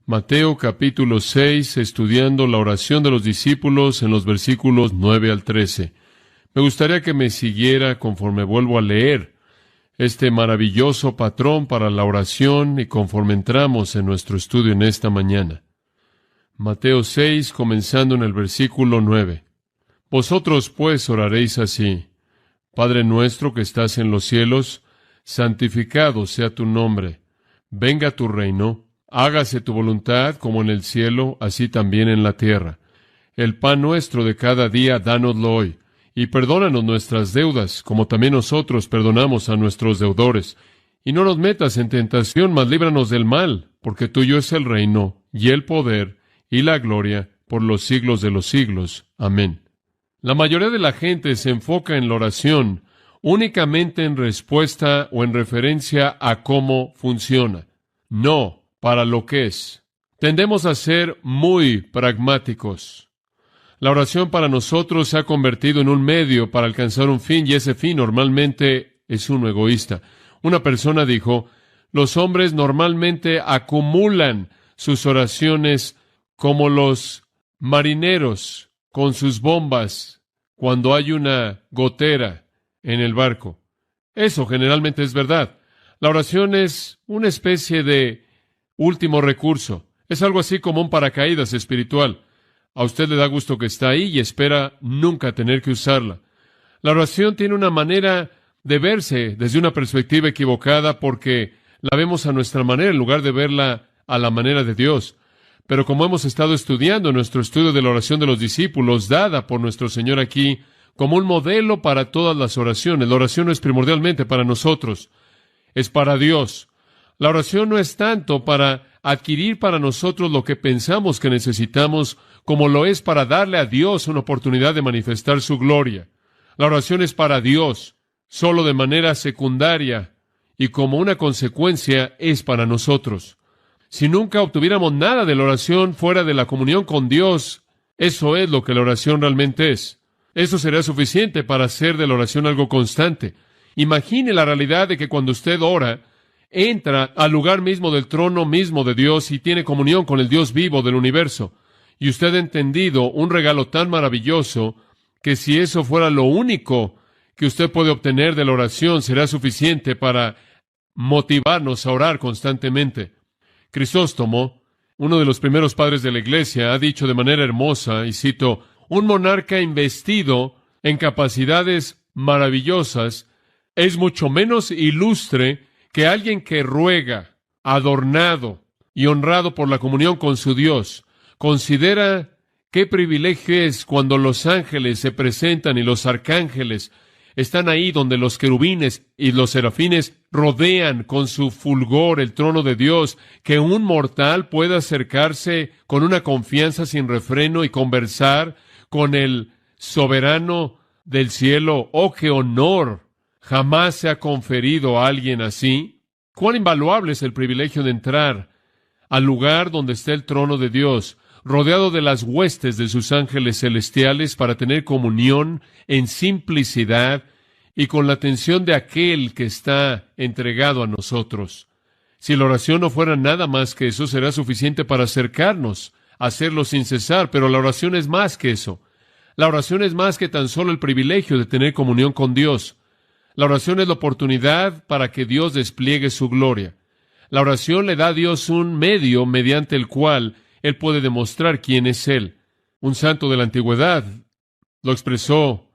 Mateo capítulo 6, estudiando la oración de los discípulos en los versículos 9 al 13. Me gustaría que me siguiera conforme vuelvo a leer este maravilloso patrón para la oración y conforme entramos en nuestro estudio en esta mañana. Mateo 6, comenzando en el versículo 9. Vosotros pues oraréis así: Padre nuestro que estás en los cielos, santificado sea tu nombre. Venga tu reino. Hágase tu voluntad como en el cielo, así también en la tierra. El pan nuestro de cada día, dánoslo hoy. Y perdónanos nuestras deudas, como también nosotros perdonamos a nuestros deudores. Y no nos metas en tentación, mas líbranos del mal, porque tuyo es el reino, y el poder, y la gloria, por los siglos de los siglos. Amén. La mayoría de la gente se enfoca en la oración únicamente en respuesta o en referencia a cómo funciona. No para lo que es. Tendemos a ser muy pragmáticos. La oración para nosotros se ha convertido en un medio para alcanzar un fin, y ese fin normalmente es uno egoísta. Una persona dijo: los hombres normalmente acumulan sus oraciones como los marineros con sus bombas cuando hay una gotera en el barco. Eso generalmente es verdad. La oración es una especie de último recurso. Es algo así como un paracaídas espiritual. A usted le da gusto que está ahí y espera nunca tener que usarla. La oración tiene una manera de verse desde una perspectiva equivocada porque la vemos a nuestra manera en lugar de verla a la manera de Dios. Pero como hemos estado estudiando en nuestro estudio de la oración de los discípulos, dada por nuestro Señor aquí como un modelo para todas las oraciones, la oración no es primordialmente para nosotros, es para Dios. La oración no es tanto para adquirir para nosotros lo que pensamos que necesitamos, como lo es para darle a Dios una oportunidad de manifestar su gloria. La oración es para Dios, solo de manera secundaria, y como una consecuencia es para nosotros. Si nunca obtuviéramos nada de la oración fuera de la comunión con Dios, eso es lo que la oración realmente es. Eso sería suficiente para hacer de la oración algo constante. Imagine la realidad de que cuando usted ora, entra al lugar mismo del trono mismo de Dios y tiene comunión con el Dios vivo del universo. Y usted ha entendido un regalo tan maravilloso que si eso fuera lo único que usted puede obtener de la oración, será suficiente para motivarnos a orar constantemente. Crisóstomo, uno de los primeros padres de la Iglesia, ha dicho de manera hermosa, y cito: un monarca investido en capacidades maravillosas es mucho menos ilustre que alguien que ruega, adornado y honrado por la comunión con su Dios. Considera qué privilegio es cuando los ángeles se presentan y los arcángeles están ahí donde los querubines y los serafines rodean con su fulgor el trono de Dios, que un mortal pueda acercarse con una confianza sin refreno y conversar con el soberano del cielo. ¡Oh, qué honor! ¿Jamás se ha conferido a alguien así? ¿Cuán invaluable es el privilegio de entrar al lugar donde está el trono de Dios, rodeado de las huestes de sus ángeles celestiales, para tener comunión en simplicidad y con la atención de aquel que está entregado a nosotros? Si la oración no fuera nada más que eso, será suficiente para acercarnos, hacerlo sin cesar, pero la oración es más que eso. La oración es más que tan solo el privilegio de tener comunión con Dios. La oración es la oportunidad para que Dios despliegue su gloria. La oración le da a Dios un medio mediante el cual Él puede demostrar quién es Él. Un santo de la antigüedad lo expresó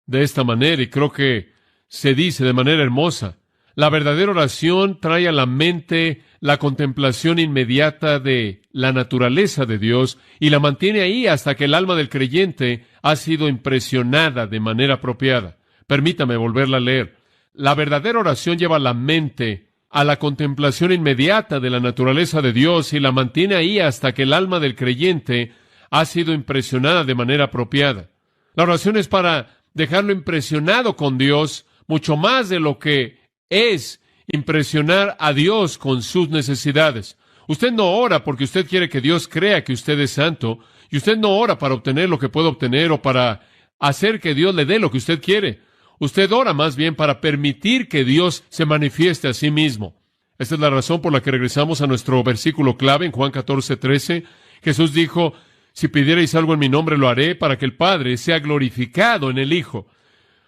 de esta manera, y creo que se dice de manera hermosa: la verdadera oración trae a la mente la contemplación inmediata de la naturaleza de Dios y la mantiene ahí hasta que el alma del creyente ha sido impresionada de manera apropiada. Permítame volverla a leer. La verdadera oración lleva la mente a la contemplación inmediata de la naturaleza de Dios y la mantiene ahí hasta que el alma del creyente ha sido impresionada de manera apropiada. La oración es para dejarlo impresionado con Dios, mucho más de lo que es impresionar a Dios con sus necesidades. Usted no ora porque usted quiere que Dios crea que usted es santo, y usted no ora para obtener lo que puede obtener o para hacer que Dios le dé lo que usted quiere. Usted ora más bien para permitir que Dios se manifieste a sí mismo. Esta es la razón por la que regresamos a nuestro versículo clave en Juan 14:13. Jesús dijo, si pidierais algo en mi nombre lo haré, para que el Padre sea glorificado en el Hijo.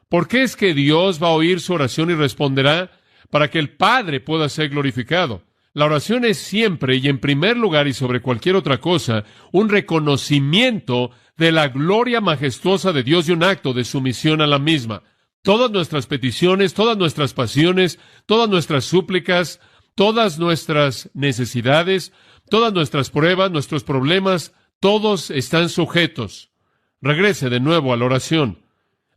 ¿Por qué es que Dios va a oír su oración y responderá? Para que el Padre pueda ser glorificado. La oración es siempre y en primer lugar y sobre cualquier otra cosa un reconocimiento de la gloria majestuosa de Dios y un acto de sumisión a la misma. Todas nuestras peticiones, todas nuestras pasiones, todas nuestras súplicas, todas nuestras necesidades, todas nuestras pruebas, nuestros problemas, todos están sujetos. Regrese de nuevo a la oración.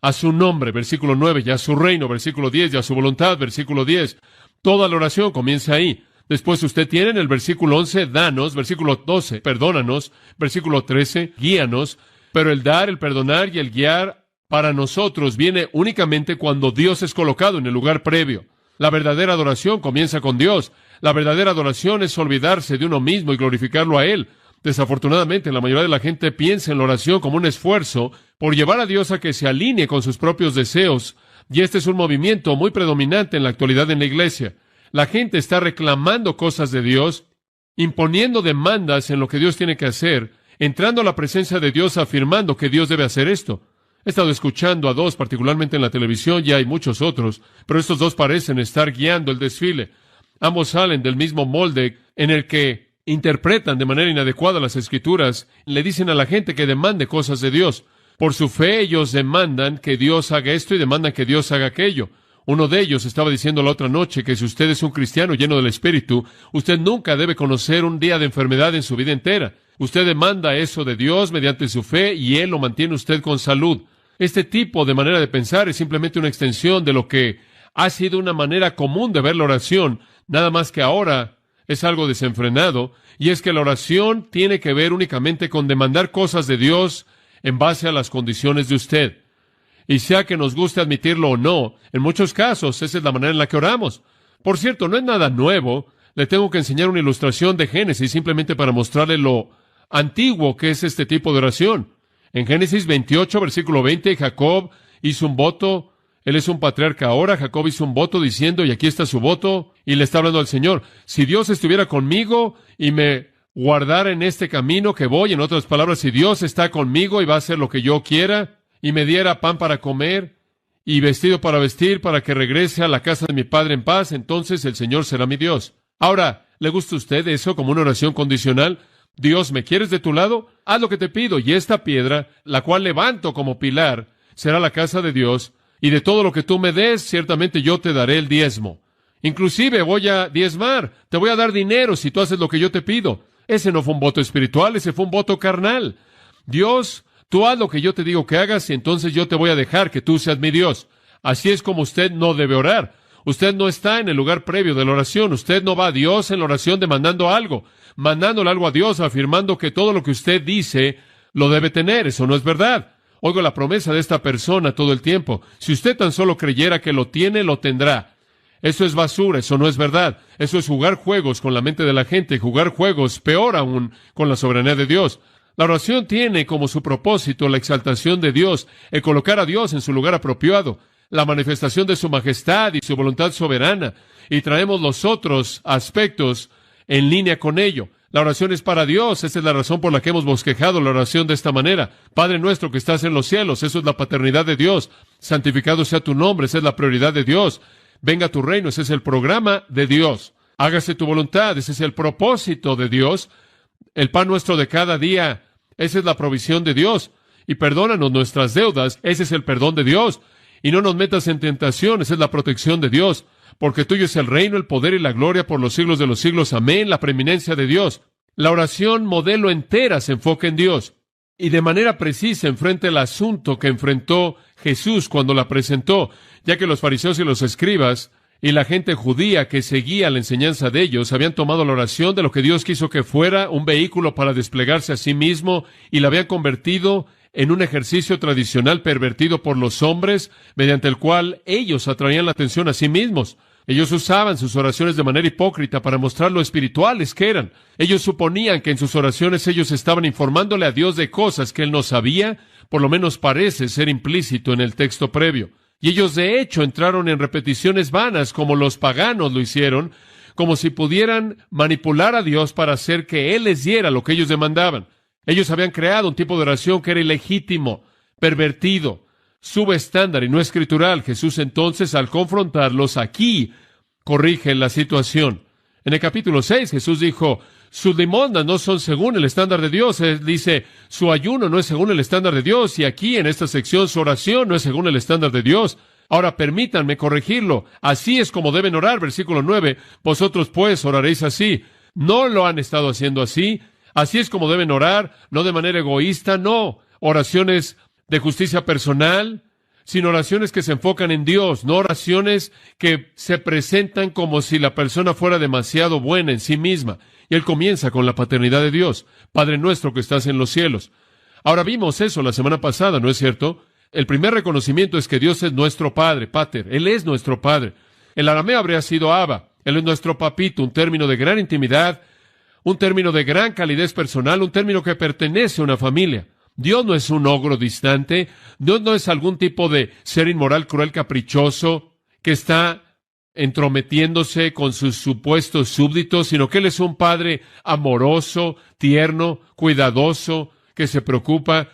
A su nombre, versículo 9, y a su reino, versículo 10, y a su voluntad, versículo 10. Toda la oración comienza ahí. Después usted tiene en el versículo 11, danos, versículo 12, perdónanos, versículo 13, guíanos, pero el dar, el perdonar y el guiar para nosotros viene únicamente cuando Dios es colocado en el lugar previo. La verdadera adoración comienza con Dios. La verdadera adoración es olvidarse de uno mismo y glorificarlo a Él. Desafortunadamente, la mayoría de la gente piensa en la oración como un esfuerzo por llevar a Dios a que se alinee con sus propios deseos, y este es un movimiento muy predominante en la actualidad en la iglesia. La gente está reclamando cosas de Dios, imponiendo demandas en lo que Dios tiene que hacer, entrando a la presencia de Dios afirmando que Dios debe hacer esto. He estado escuchando a dos, particularmente en la televisión, y hay muchos otros, pero estos dos parecen estar guiando el desfile. Ambos salen del mismo molde en el que interpretan de manera inadecuada las Escrituras, le dicen a la gente que demande cosas de Dios. Por su fe ellos demandan que Dios haga esto y demandan que Dios haga aquello. Uno de ellos estaba diciendo la otra noche que si usted es un cristiano lleno del Espíritu, usted nunca debe conocer un día de enfermedad en su vida entera. Usted demanda eso de Dios mediante su fe y Él lo mantiene usted con salud. Este tipo de manera de pensar es simplemente una extensión de lo que ha sido una manera común de ver la oración, nada más que ahora es algo desenfrenado, y es que la oración tiene que ver únicamente con demandar cosas de Dios en base a las condiciones de usted. Y sea que nos guste admitirlo o no, en muchos casos esa es la manera en la que oramos. Por cierto, no es nada nuevo. Le tengo que enseñar una ilustración de Génesis simplemente para mostrarle lo antiguo que es este tipo de oración. En Génesis 28, versículo 20, Jacob hizo un voto. Él es un patriarca ahora. Jacob hizo un voto diciendo, y aquí está su voto, y le está hablando al Señor. Si Dios estuviera conmigo y me guardara en este camino que voy, en otras palabras, si Dios está conmigo y va a hacer lo que yo quiera, y me diera pan para comer y vestido para vestir para que regrese a la casa de mi padre en paz, entonces el Señor será mi Dios. Ahora, ¿le gusta a usted eso como una oración condicional? Dios, ¿me quieres de tu lado? Haz lo que te pido, y esta piedra, la cual levanto como pilar, será la casa de Dios, y de todo lo que tú me des, ciertamente yo te daré el diezmo. Inclusive voy a diezmar, te voy a dar dinero si tú haces lo que yo te pido. Ese no fue un voto espiritual, ese fue un voto carnal. Dios, tú haz lo que yo te digo que hagas y entonces yo te voy a dejar que tú seas mi Dios. Así es como usted no debe orar. Usted no está en el lugar previo de la oración. Usted no va a Dios en la oración demandando algo, mandándole algo a Dios, afirmando que todo lo que usted dice lo debe tener. Eso no es verdad. Oigo la promesa de esta persona todo el tiempo. Si usted tan solo creyera que lo tiene, lo tendrá. Eso es basura, eso no es verdad. Eso es jugar juegos con la mente de la gente, jugar juegos, peor aún, con la soberanía de Dios. La oración tiene como su propósito la exaltación de Dios, el colocar a Dios en su lugar apropiado, la manifestación de su majestad y su voluntad soberana, y traemos los otros aspectos en línea con ello. La oración es para Dios, esa es la razón por la que hemos bosquejado la oración de esta manera. Padre nuestro que estás en los cielos, eso es la paternidad de Dios. Santificado sea tu nombre, esa es la prioridad de Dios. Venga tu reino, ese es el programa de Dios. Hágase tu voluntad, ese es el propósito de Dios. El pan nuestro de cada día, esa es la provisión de Dios. Y perdónanos nuestras deudas, ese es el perdón de Dios. Y no nos metas en tentación, esa es la protección de Dios. Porque tuyo es el reino, el poder y la gloria por los siglos de los siglos. Amén, la preeminencia de Dios. La oración modelo entera se enfoca en Dios. Y de manera precisa enfrenta el asunto que enfrentó Jesús cuando la presentó, ya que los fariseos y los escribas y la gente judía que seguía la enseñanza de ellos habían tomado la oración de lo que Dios quiso que fuera un vehículo para desplegarse a sí mismo y la habían convertido en un ejercicio tradicional pervertido por los hombres, mediante el cual ellos atraían la atención a sí mismos. Ellos usaban sus oraciones de manera hipócrita para mostrar lo espirituales que eran. Ellos suponían que en sus oraciones ellos estaban informándole a Dios de cosas que Él no sabía, por lo menos parece ser implícito en el texto previo. Y ellos de hecho entraron en repeticiones vanas como los paganos lo hicieron, como si pudieran manipular a Dios para hacer que Él les diera lo que ellos demandaban. Ellos habían creado un tipo de oración que era ilegítimo, pervertido, subestándar y no escritural. Jesús entonces, al confrontarlos aquí, corrige la situación. En el capítulo 6, Jesús dijo, sus limosnas no son según el estándar de Dios. Él dice, su ayuno no es según el estándar de Dios. Y aquí, en esta sección, su oración no es según el estándar de Dios. Ahora, permítanme corregirlo. Así es como deben orar. Versículo 9. Vosotros, pues, oraréis así. No lo han estado haciendo así. Así es como deben orar, no de manera egoísta, no. Oraciones de justicia personal, sino oraciones que se enfocan en Dios, no oraciones que se presentan como si la persona fuera demasiado buena en sí misma. Y él comienza con la paternidad de Dios. Padre nuestro que estás en los cielos. Ahora vimos eso la semana pasada, ¿no es cierto? El primer reconocimiento es que Dios es nuestro Padre, Pater. Él es nuestro Padre. El arameo habría sido Abba. Él es nuestro papito, un término de gran intimidad, un término de gran calidez personal, un término que pertenece a una familia. Dios no es un ogro distante. Dios no es algún tipo de ser inmoral, cruel, caprichoso, que está entrometiéndose con sus supuestos súbditos, sino que Él es un Padre amoroso, tierno, cuidadoso, que se preocupa,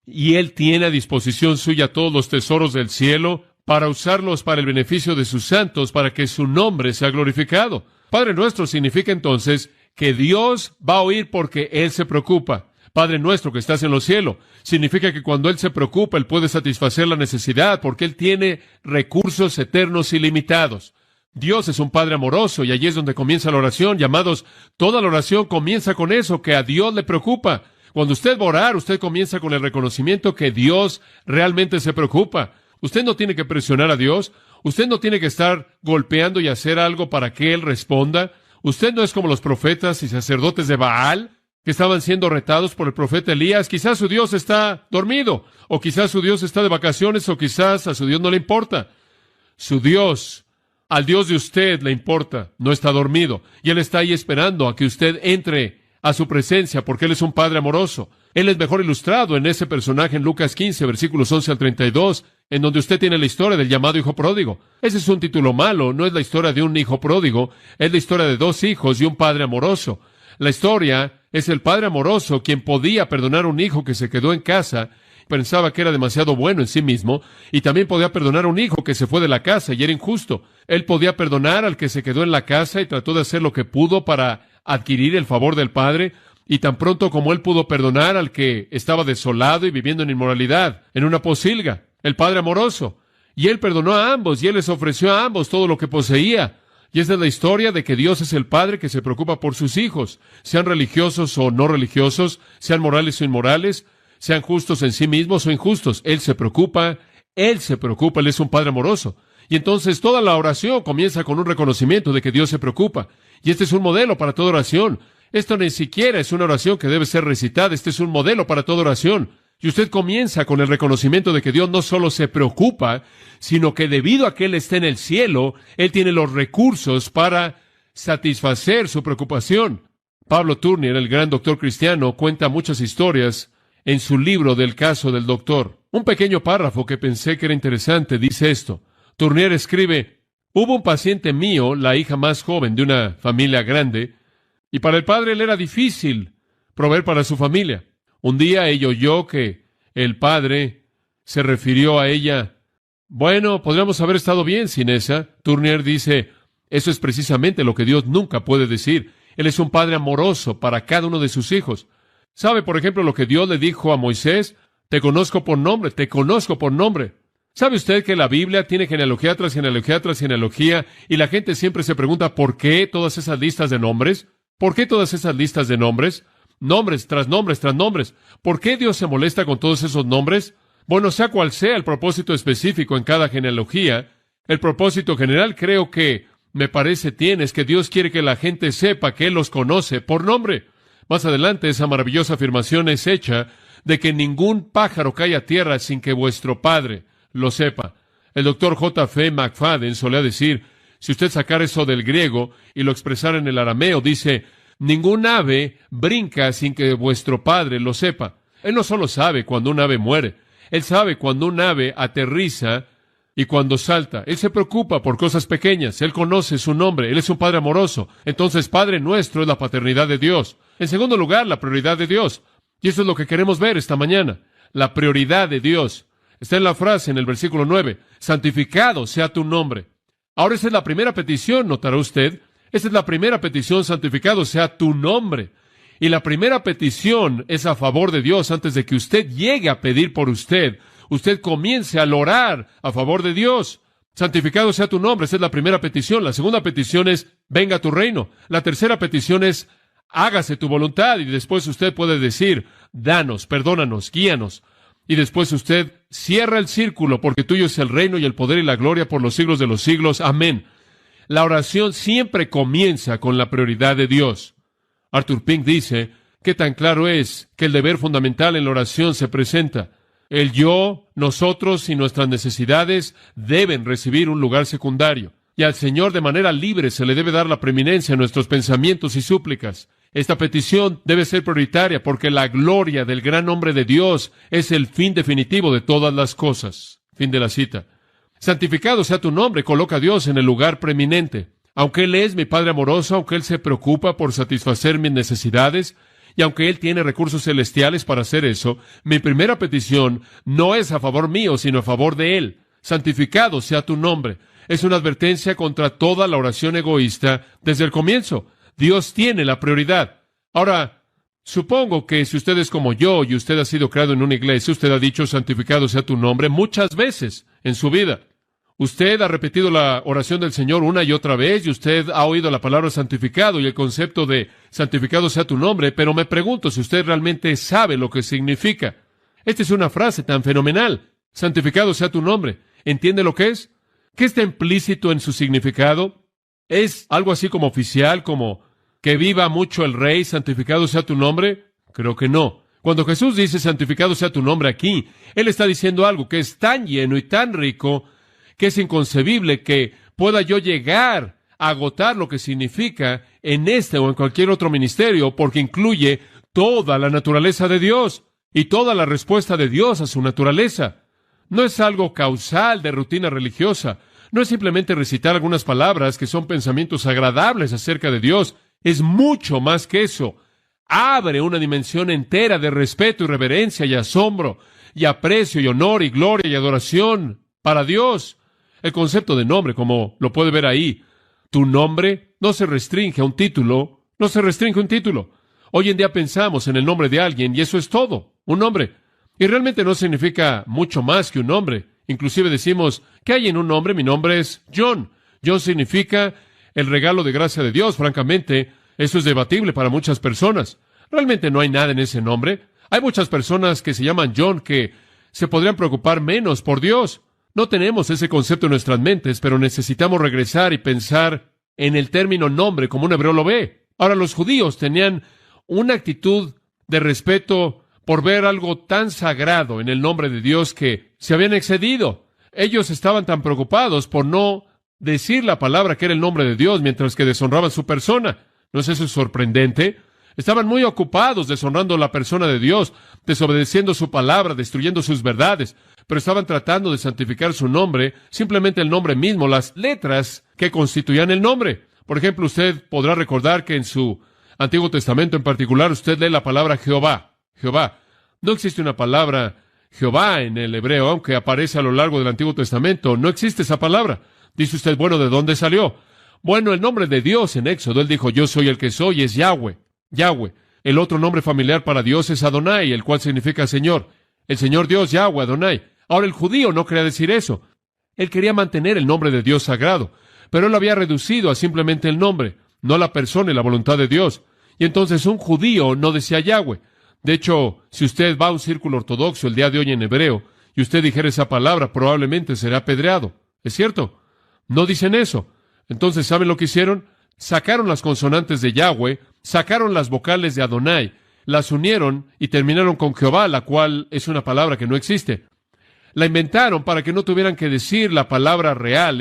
y Él tiene a disposición suya todos los tesoros del cielo para usarlos para el beneficio de sus santos, para que su nombre sea glorificado. Padre nuestro significa entonces que Dios va a oír porque Él se preocupa. Padre nuestro que estás en los cielos, significa que cuando Él se preocupa, Él puede satisfacer la necesidad, porque Él tiene recursos eternos ilimitados. Dios es un Padre amoroso, y allí es donde comienza la oración. Llamados, toda la oración comienza con eso, que a Dios le preocupa. Cuando usted va a orar, usted comienza con el reconocimiento que Dios realmente se preocupa. Usted no tiene que presionar a Dios. Usted no tiene que estar golpeando y hacer algo para que Él responda. Usted no es como los profetas y sacerdotes de Baal, que estaban siendo retados por el profeta Elías. Quizás su Dios está dormido, o quizás su Dios está de vacaciones, o quizás a su Dios no le importa. Su Dios, al Dios de usted le importa, no está dormido, y Él está ahí esperando a que usted entre a su presencia, porque Él es un Padre amoroso. Él es mejor ilustrado en ese personaje en Lucas 15, versículos 11 al 32, en donde usted tiene la historia del llamado hijo pródigo. Ese es un título malo, no es la historia de un hijo pródigo, es la historia de dos hijos y un padre amoroso. La historia es el padre amoroso quien podía perdonar a un hijo que se quedó en casa, pensaba que era demasiado bueno en sí mismo, y también podía perdonar a un hijo que se fue de la casa y era injusto. Él podía perdonar al que se quedó en la casa y trató de hacer lo que pudo para adquirir el favor del padre, y tan pronto como él pudo perdonar al que estaba desolado y viviendo en inmoralidad, en una pocilga, el padre amoroso. Y él perdonó a ambos, y él les ofreció a ambos todo lo que poseía. Y esta es la historia de que Dios es el Padre que se preocupa por sus hijos, sean religiosos o no religiosos, sean morales o inmorales, sean justos en sí mismos o injustos. Él se preocupa, Él es un Padre amoroso. Y entonces toda la oración comienza con un reconocimiento de que Dios se preocupa. Y este es un modelo para toda oración. Esto ni siquiera es una oración que debe ser recitada, este es un modelo para toda oración. Y usted comienza con el reconocimiento de que Dios no solo se preocupa, sino que debido a que Él está en el cielo, Él tiene los recursos para satisfacer su preocupación. Pablo Turner, el gran doctor cristiano, cuenta muchas historias en su libro del caso del doctor. Un pequeño párrafo que pensé que era interesante dice esto. Turner escribe, hubo un paciente mío, la hija más joven de una familia grande, y para el padre le era difícil proveer para su familia. Un día ella oyó que el padre se refirió a ella. Bueno, podríamos haber estado bien sin esa. Turner dice, eso es precisamente lo que Dios nunca puede decir. Él es un padre amoroso para cada uno de sus hijos. ¿Sabe, por ejemplo, lo que Dios le dijo a Moisés? Te conozco por nombre, te conozco por nombre. ¿Sabe usted que la Biblia tiene genealogía tras genealogía tras genealogía y la gente siempre se pregunta ¿por qué todas esas listas de nombres? ¿Por qué todas esas listas de nombres? Nombres tras nombres tras nombres. ¿Por qué Dios se molesta con todos esos nombres? Bueno, sea cual sea el propósito específico en cada genealogía, el propósito general creo que, me parece, es que Dios quiere que la gente sepa que Él los conoce por nombre. Más adelante, esa maravillosa afirmación es hecha de que ningún pájaro cae a tierra sin que vuestro Padre lo sepa. El doctor J. F. McFadden solía decir, si usted sacara eso del griego y lo expresara en el arameo, dice, ningún ave brinca sin que vuestro Padre lo sepa. Él no solo sabe cuando un ave muere, Él sabe cuando un ave aterriza Y cuando salta, Él se preocupa por cosas pequeñas. Él conoce su nombre. Él es un Padre amoroso. Entonces, Padre nuestro es la paternidad de Dios. En segundo lugar, la prioridad de Dios. Y eso es lo que queremos ver esta mañana. La prioridad de Dios. Está en la frase en el versículo 9. Santificado sea tu nombre. Ahora esa es la primera petición, notará usted. Esa es la primera petición, santificado sea tu nombre. Y la primera petición es a favor de Dios. Antes de que usted llegue a pedir por usted, usted comience al orar a favor de Dios. Santificado sea tu nombre. Esa es la primera petición. La segunda petición es, venga tu reino. La tercera petición es, hágase tu voluntad. Y después usted puede decir, danos, perdónanos, guíanos. Y después usted cierra el círculo, porque tuyo es el reino y el poder y la gloria por los siglos de los siglos. Amén. La oración siempre comienza con la prioridad de Dios. Arthur Pink dice, ¿qué tan claro es que el deber fundamental en la oración se presenta? El yo, nosotros y nuestras necesidades deben recibir un lugar secundario. Y al Señor de manera libre se le debe dar la preeminencia en nuestros pensamientos y súplicas. Esta petición debe ser prioritaria porque la gloria del gran nombre de Dios es el fin definitivo de todas las cosas. Fin de la cita. Santificado sea tu nombre, coloca a Dios en el lugar preeminente. Aunque Él es mi Padre amoroso, aunque Él se preocupa por satisfacer mis necesidades, y aunque Él tiene recursos celestiales para hacer eso, mi primera petición no es a favor mío, sino a favor de Él. Santificado sea tu nombre. Es una advertencia contra toda la oración egoísta desde el comienzo. Dios tiene la prioridad. Ahora, supongo que si usted es como yo y usted ha sido creado en una iglesia, usted ha dicho santificado sea tu nombre muchas veces en su vida. Usted ha repetido la oración del Señor una y otra vez y usted ha oído la palabra santificado y el concepto de santificado sea tu nombre, pero me pregunto si usted realmente sabe lo que significa. Esta es una frase tan fenomenal. Santificado sea tu nombre. ¿Entiende lo que es? ¿Qué está implícito en su significado? ¿Es algo así como oficial, como que viva mucho el Rey, santificado sea tu nombre? Creo que no. Cuando Jesús dice santificado sea tu nombre aquí, Él está diciendo algo que es tan lleno y tan rico que es inconcebible que pueda yo llegar a agotar lo que significa en este o en cualquier otro ministerio, porque incluye toda la naturaleza de Dios y toda la respuesta de Dios a su naturaleza. No es algo causal de rutina religiosa. No es simplemente recitar algunas palabras que son pensamientos agradables acerca de Dios. Es mucho más que eso. Abre una dimensión entera de respeto y reverencia y asombro y aprecio y honor y gloria y adoración para Dios. El concepto de nombre, como lo puede ver ahí, tu nombre no se restringe a un título, no se restringe a un título. Hoy en día pensamos en el nombre de alguien y eso es todo, un nombre. Y realmente no significa mucho más que un nombre. Inclusive decimos, ¿qué hay en un nombre? Mi nombre es John. John significa el regalo de gracia de Dios. Francamente, eso es debatible para muchas personas. Realmente no hay nada en ese nombre. Hay muchas personas que se llaman John que se podrían preocupar menos por Dios. No tenemos ese concepto en nuestras mentes, pero necesitamos regresar y pensar en el término nombre como un hebreo lo ve. Ahora, los judíos tenían una actitud de respeto por ver algo tan sagrado en el nombre de Dios que se habían excedido. Ellos estaban tan preocupados por no decir la palabra que era el nombre de Dios mientras que deshonraban su persona. ¿No es eso sorprendente? Estaban muy ocupados deshonrando la persona de Dios, desobedeciendo su palabra, destruyendo sus verdades, pero estaban tratando de santificar su nombre, simplemente el nombre mismo, las letras que constituían el nombre. Por ejemplo, usted podrá recordar que en su Antiguo Testamento en particular, usted lee la palabra Jehová. Jehová. No existe una palabra Jehová en el hebreo, aunque aparece a lo largo del Antiguo Testamento. No existe esa palabra. Dice usted, bueno, ¿de dónde salió? Bueno, el nombre de Dios en Éxodo, Él dijo, yo soy el que soy, es Yahweh. Yahweh. El otro nombre familiar para Dios es Adonai, el cual significa Señor. El Señor Dios, Yahweh, Adonai. Ahora, el judío no quería decir eso. Él quería mantener el nombre de Dios sagrado, pero él lo había reducido a simplemente el nombre, no a la persona y la voluntad de Dios. Y entonces un judío no decía Yahweh. De hecho, si usted va a un círculo ortodoxo el día de hoy en hebreo, y usted dijera esa palabra, probablemente será apedreado. ¿Es cierto? No dicen eso. Entonces, ¿saben lo que hicieron? Sacaron las consonantes de Yahweh, sacaron las vocales de Adonai, las unieron y terminaron con Jehová, la cual es una palabra que no existe. La inventaron para que no tuvieran que decir la palabra real,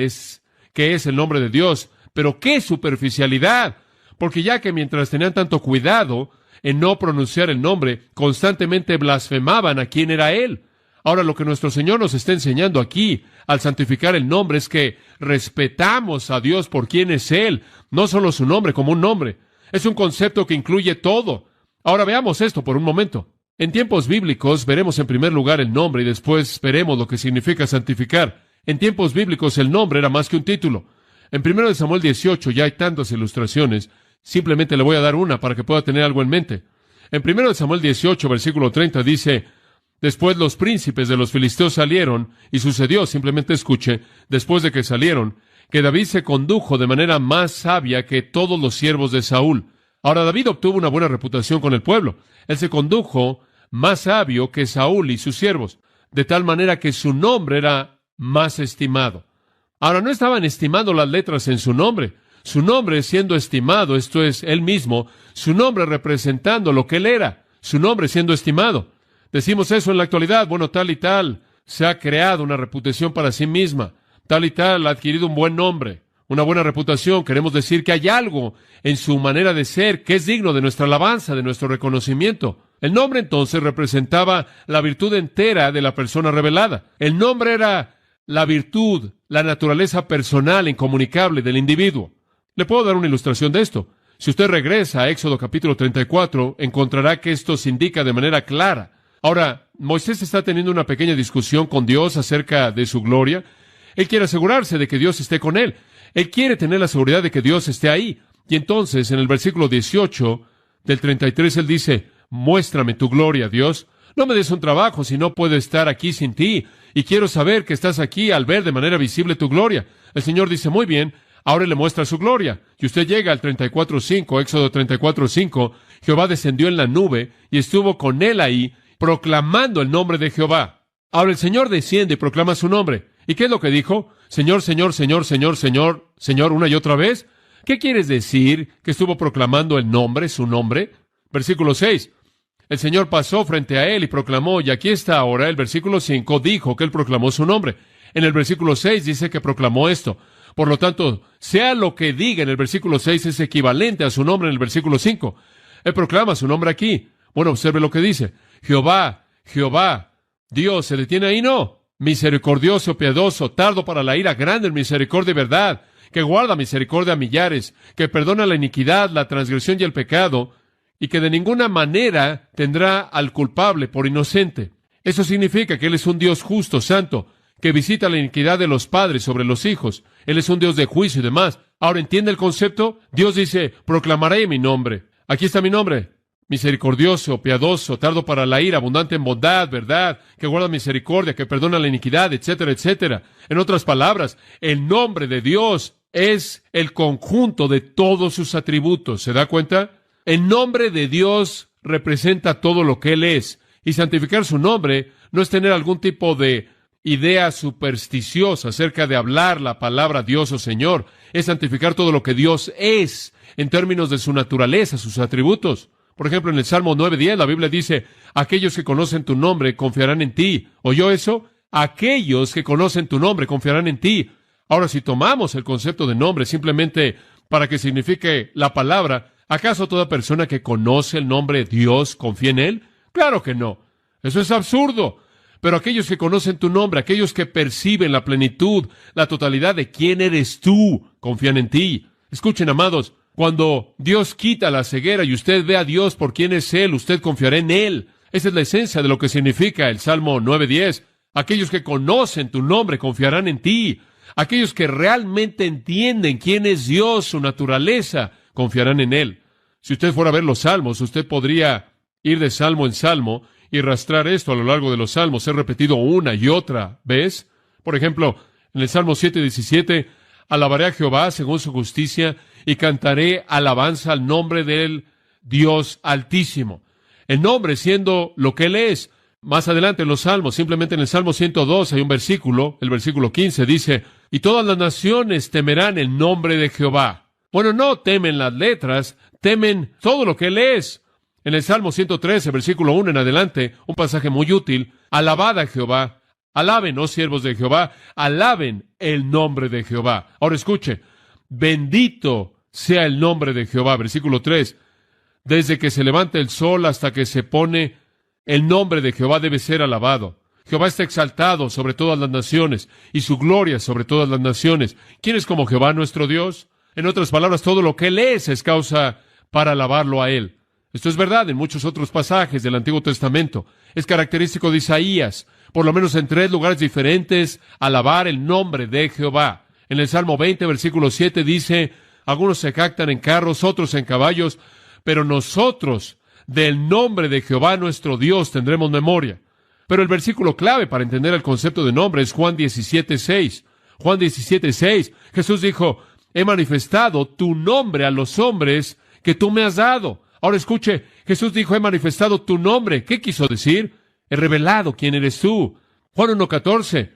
que es el nombre de Dios. Pero ¡qué superficialidad! Porque ya que mientras tenían tanto cuidado en no pronunciar el nombre, constantemente blasfemaban a quién era Él. Ahora, lo que nuestro Señor nos está enseñando aquí, al santificar el nombre, es que respetamos a Dios por quien es Él, no solo su nombre como un nombre. Es un concepto que incluye todo. Ahora veamos esto por un momento. En tiempos bíblicos veremos en primer lugar el nombre y después veremos lo que significa santificar. En tiempos bíblicos el nombre era más que un título. En 1 Samuel 18 ya hay tantas ilustraciones, simplemente le voy a dar una para que pueda tener algo en mente. En 1 Samuel 18, versículo 30 dice: después los príncipes de los filisteos salieron, y sucedió, simplemente escuche, después de que salieron, que David se condujo de manera más sabia que todos los siervos de Saúl. Ahora, David obtuvo una buena reputación con el pueblo. Él se condujo más sabio que Saúl y sus siervos, de tal manera que su nombre era más estimado. Ahora, no estaban estimando las letras en su nombre. Su nombre siendo estimado, esto es, él mismo, su nombre representando lo que él era, su nombre siendo estimado. Decimos eso en la actualidad, bueno, tal y tal se ha creado una reputación para sí misma, tal y tal ha adquirido un buen nombre, una buena reputación. Queremos decir que hay algo en su manera de ser que es digno de nuestra alabanza, de nuestro reconocimiento. El nombre entonces representaba la virtud entera de la persona revelada. El nombre era la virtud, la naturaleza personal, incomunicable del individuo. Le puedo dar una ilustración de esto. Si usted regresa a Éxodo capítulo 34, encontrará que esto se indica de manera clara. Ahora, Moisés está teniendo una pequeña discusión con Dios acerca de su gloria. Él quiere asegurarse de que Dios esté con él. Él quiere tener la seguridad de que Dios esté ahí. Y entonces, en el versículo 18 del 33, él dice: muéstrame tu gloria, Dios. No me des un trabajo si no puedo estar aquí sin ti. Y quiero saber que estás aquí al ver de manera visible tu gloria. El Señor dice: muy bien, ahora le muestra su gloria. Y usted llega al 34:5, Éxodo 34:5. Jehová descendió en la nube y estuvo con él ahí, proclamando el nombre de Jehová. Ahora el Señor desciende y proclama su nombre. ¿Y qué es lo que dijo? Señor, Señor, Señor, Señor, Señor, Señor, una y otra vez. ¿Qué quieres decir que estuvo proclamando el nombre, su nombre? Versículo 6. El Señor pasó frente a él y proclamó, y aquí está ahora, el versículo 5 dijo que él proclamó su nombre. En el versículo 6 dice que proclamó esto. Por lo tanto, sea lo que diga en el versículo 6 es equivalente a su nombre en el versículo 5. Él proclama su nombre aquí. Bueno, observe lo que dice. Jehová, Jehová, Dios, ¿se detiene ahí? No. Misericordioso, piadoso, tardo para la ira, grande en misericordia y verdad, que guarda misericordia a millares, que perdona la iniquidad, la transgresión y el pecado, y que de ninguna manera tendrá al culpable por inocente. Eso significa que Él es un Dios justo, santo, que visita la iniquidad de los padres sobre los hijos. Él es un Dios de juicio y demás. Ahora, ¿entiende el concepto? Dios dice: proclamaré mi nombre. Aquí está mi nombre. Misericordioso, piadoso, tardo para la ira, abundante en bondad, verdad, que guarda misericordia, que perdona la iniquidad, etcétera, etcétera. En otras palabras, el nombre de Dios es el conjunto de todos sus atributos. ¿Se da cuenta? El nombre de Dios representa todo lo que Él es. Y santificar su nombre no es tener algún tipo de idea supersticiosa acerca de hablar la palabra Dios o Señor. Es santificar todo lo que Dios es en términos de su naturaleza, sus atributos. Por ejemplo, en el Salmo 9:10, la Biblia dice: aquellos que conocen tu nombre confiarán en ti. ¿Oyó eso? Aquellos que conocen tu nombre confiarán en ti. Ahora, si tomamos el concepto de nombre simplemente para que signifique la palabra, ¿acaso toda persona que conoce el nombre de Dios confía en Él? Claro que no. Eso es absurdo. Pero aquellos que conocen tu nombre, aquellos que perciben la plenitud, la totalidad de quién eres tú, confían en ti. Escuchen, amados, cuando Dios quita la ceguera y usted ve a Dios por quién es Él, usted confiará en Él. Esa es la esencia de lo que significa el Salmo 9:10. Aquellos que conocen tu nombre confiarán en ti. Aquellos que realmente entienden quién es Dios, su naturaleza, confiarán en Él. Si usted fuera a ver los salmos, usted podría ir de salmo en salmo y rastrar esto a lo largo de los salmos, ser repetido una y otra vez. Por ejemplo, en el Salmo 7:17, alabaré a Jehová según su justicia y cantaré alabanza al nombre del Dios Altísimo. El nombre siendo lo que Él es. Más adelante en los salmos, simplemente en el Salmo 102 hay un versículo, el versículo 15 dice: y todas las naciones temerán el nombre de Jehová. Bueno, no temen las letras, temen todo lo que Él es. En el Salmo 113, versículo 1 en adelante, un pasaje muy útil: alabad a Jehová, alaben, oh siervos de Jehová, alaben el nombre de Jehová. Ahora escuche: bendito sea el nombre de Jehová. Versículo 3, desde que se levanta el sol hasta que se pone, el nombre de Jehová debe ser alabado. Jehová está exaltado sobre todas las naciones, y su gloria sobre todas las naciones. ¿Quién es como Jehová nuestro Dios? En otras palabras, todo lo que Él es causa para alabarlo a Él. Esto es verdad en muchos otros pasajes del Antiguo Testamento. Es característico de Isaías, por lo menos en 3 lugares diferentes, alabar el nombre de Jehová. En el Salmo 20, versículo 7 dice, algunos se jactan en carros, otros en caballos, pero nosotros del nombre de Jehová nuestro Dios tendremos memoria. Pero el versículo clave para entender el concepto de nombre es Juan 17:6. Juan 17:6, Jesús dijo, he manifestado tu nombre a los hombres que tú me has dado. Ahora escuche, Jesús dijo, he manifestado tu nombre. ¿Qué quiso decir? He revelado quién eres tú. Juan 1:14,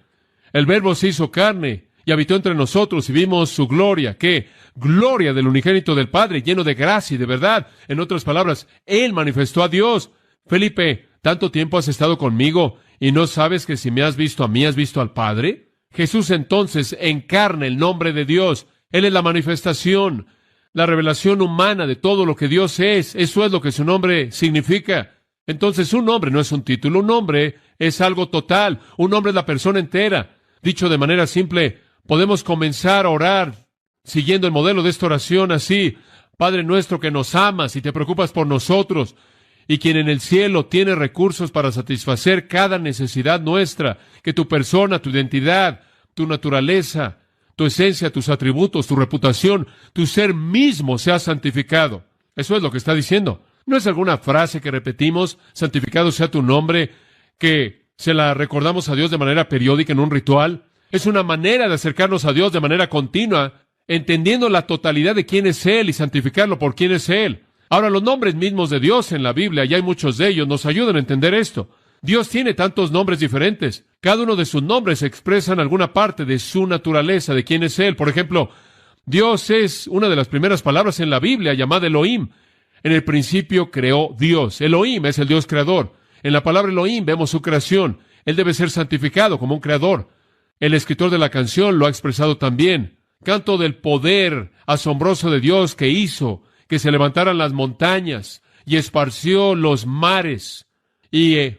el Verbo se hizo carne y habitó entre nosotros y vimos su gloria. ¿Qué? Gloria del unigénito del Padre, lleno de gracia y de verdad. En otras palabras, Él manifestó a Dios. Felipe, ¿tanto tiempo has estado conmigo y no sabes que si me has visto a mí, has visto al Padre? Jesús entonces encarna el nombre de Dios. Él es la manifestación, la revelación humana de todo lo que Dios es. Eso es lo que su nombre significa. Entonces, un nombre no es un título, un nombre es algo total. Un nombre es la persona entera. Dicho de manera simple, podemos comenzar a orar siguiendo el modelo de esta oración así. Padre nuestro que nos amas y te preocupas por nosotros, y quien en el cielo tiene recursos para satisfacer cada necesidad nuestra, que tu persona, tu identidad, tu naturaleza, tu esencia, tus atributos, tu reputación, tu ser mismo sea santificado. Eso es lo que está diciendo. No es alguna frase que repetimos, santificado sea tu nombre, que se la recordamos a Dios de manera periódica en un ritual. Es una manera de acercarnos a Dios de manera continua, entendiendo la totalidad de quién es Él y santificarlo por quién es Él. Ahora, los nombres mismos de Dios en la Biblia, y hay muchos de ellos, nos ayudan a entender esto. Dios tiene tantos nombres diferentes. Cada uno de sus nombres expresan alguna parte de su naturaleza, de quién es Él. Por ejemplo, Dios es una de las primeras palabras en la Biblia, llamada Elohim. En el principio creó Dios. Elohim es el Dios creador. En la palabra Elohim vemos su creación. Él debe ser santificado como un creador. El escritor de la canción lo ha expresado también. Canto del poder asombroso de Dios que hizo que se levantaran las montañas y esparció los mares y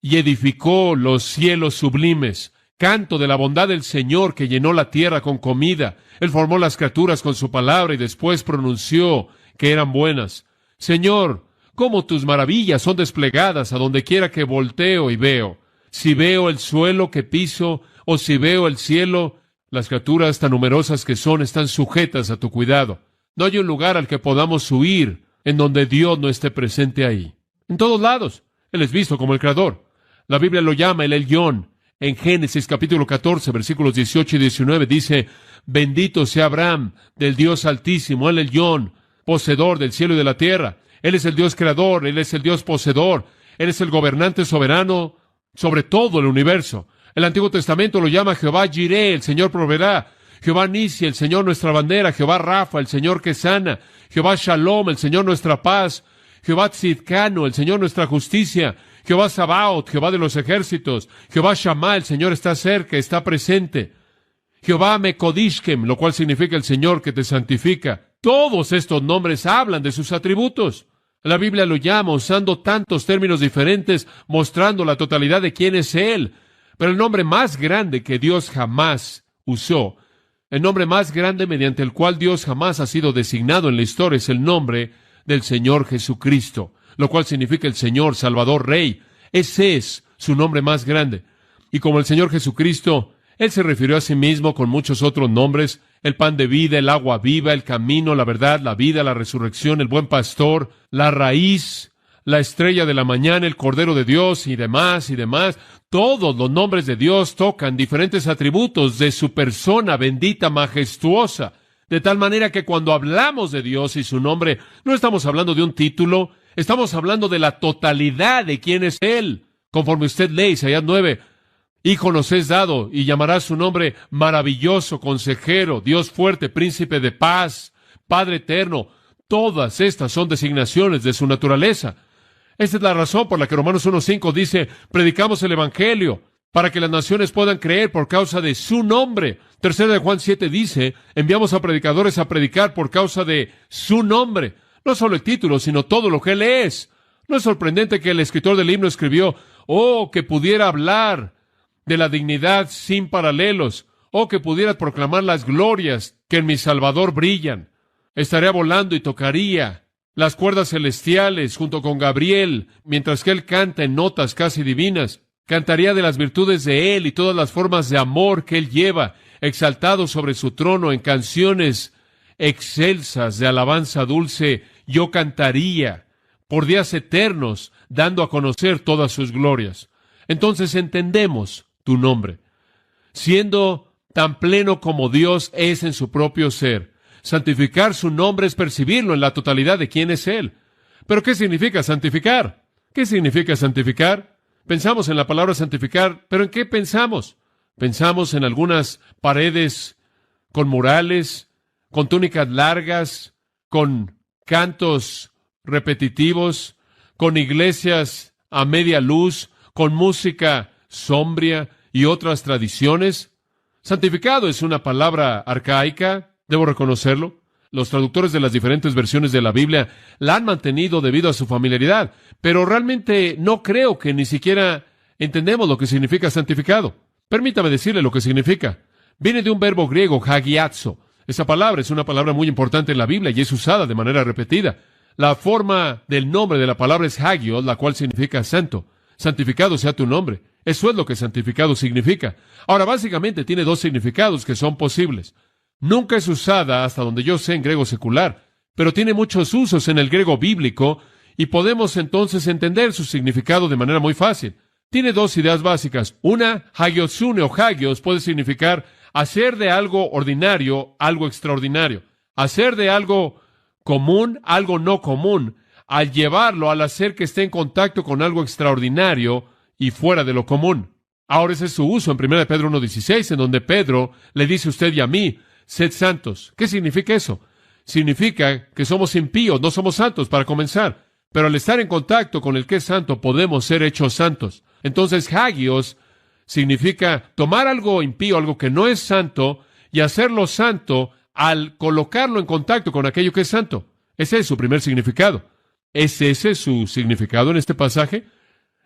edificó los cielos sublimes. Canto de la bondad del Señor que llenó la tierra con comida. Él formó las criaturas con su palabra y después pronunció que eran buenas. Señor, cómo tus maravillas son desplegadas a donde quiera que volteo y veo. Si veo el suelo que piso o si veo el cielo, las criaturas tan numerosas que son están sujetas a tu cuidado. No hay un lugar al que podamos huir en donde Dios no esté presente ahí. En todos lados, Él es visto como el Creador. La Biblia lo llama el Elyon. En Génesis capítulo 14, versículos 18 y 19 dice, bendito sea Abraham del Dios Altísimo, el Elyon, poseedor del cielo y de la tierra. Él es el Dios creador, Él es el Dios poseedor, Él es el gobernante soberano sobre todo el universo. El Antiguo Testamento lo llama Jehová Jireh, el Señor proveerá. Jehová Nisi, el Señor nuestra bandera. Jehová Rafa, el Señor que sana. Jehová Shalom, el Señor nuestra paz. Jehová Tzidkanu, el Señor nuestra justicia. Jehová Sabaoth, Jehová de los ejércitos. Jehová Shammah, el Señor está cerca, está presente. Jehová Mekodishkem, lo cual significa el Señor que te santifica. Todos estos nombres hablan de sus atributos. La Biblia lo llama usando tantos términos diferentes, mostrando la totalidad de quién es Él. Pero el nombre más grande que Dios jamás usó, el nombre más grande mediante el cual Dios jamás ha sido designado en la historia, es el nombre del Señor Jesucristo, lo cual significa el Señor, Salvador, Rey. Ese es su nombre más grande. Y como el Señor Jesucristo, Él se refirió a sí mismo con muchos otros nombres: el pan de vida, el agua viva, el camino, la verdad, la vida, la resurrección, el buen pastor, la raíz, la estrella de la mañana, el Cordero de Dios y demás y demás. Todos los nombres de Dios tocan diferentes atributos de su persona bendita, majestuosa. De tal manera que cuando hablamos de Dios y su nombre, no estamos hablando de un título, estamos hablando de la totalidad de quién es Él. Conforme usted lee Isaías 9, Hijo nos es dado y llamará su nombre maravilloso, consejero, Dios fuerte, príncipe de paz, Padre eterno. Todas estas son designaciones de su naturaleza. Esta es la razón por la que Romanos 1:5 dice, predicamos el Evangelio para que las naciones puedan creer por causa de su nombre. Tercera de Juan 7 dice, enviamos a predicadores a predicar por causa de su nombre. No solo el título, sino todo lo que Él es. No es sorprendente que el escritor del himno escribió, oh, que pudiera hablar de la dignidad sin paralelos, o que pudiera proclamar las glorias que en mi Salvador brillan. Estaría volando y tocaría las cuerdas celestiales junto con Gabriel, mientras que él canta en notas casi divinas. Cantaría de las virtudes de él y todas las formas de amor que él lleva, exaltado sobre su trono en canciones excelsas de alabanza dulce. Yo cantaría por días eternos, dando a conocer todas sus glorias. Entonces entendemos tu nombre, siendo tan pleno como Dios es en su propio ser. Santificar su nombre es percibirlo en la totalidad de quién es Él. ¿Pero qué significa santificar? ¿Qué significa santificar? Pensamos en la palabra santificar, ¿pero en qué pensamos? Pensamos en algunas paredes con murales, con túnicas largas, con cantos repetitivos, con iglesias a media luz, con música sombria y otras tradiciones. Santificado es una palabra arcaica, debo reconocerlo. Los traductores de las diferentes versiones de la Biblia la han mantenido debido a su familiaridad, pero realmente no creo que ni siquiera entendemos lo que significa santificado. Permítame decirle lo que significa. Viene de un verbo griego, hagiazo. Esa palabra es una palabra muy importante en la Biblia y es usada de manera repetida. La forma del nombre de la palabra es hagios, la cual significa santo. Santificado sea tu nombre. Eso es lo que santificado significa. Ahora, básicamente tiene dos significados que son posibles. Nunca es usada, hasta donde yo sé, en griego secular, pero tiene muchos usos en el griego bíblico y podemos entonces entender su significado de manera muy fácil. Tiene dos ideas básicas. Una, hagiosune o hagios, puede significar hacer de algo ordinario algo extraordinario. Hacer de algo común algo no común, al llevarlo, al hacer que esté en contacto con algo extraordinario y fuera de lo común. Ahora ese es su uso en 1 Pedro 1:16, en donde Pedro le dice a usted y a mí, sed santos. ¿Qué significa eso? Significa que somos impíos, no somos santos para comenzar, pero al estar en contacto con el que es santo podemos ser hechos santos. Entonces, hagios significa tomar algo impío, algo que no es santo, y hacerlo santo al colocarlo en contacto con aquello que es santo. Ese es su primer significado. ¿Es ese su significado en este pasaje?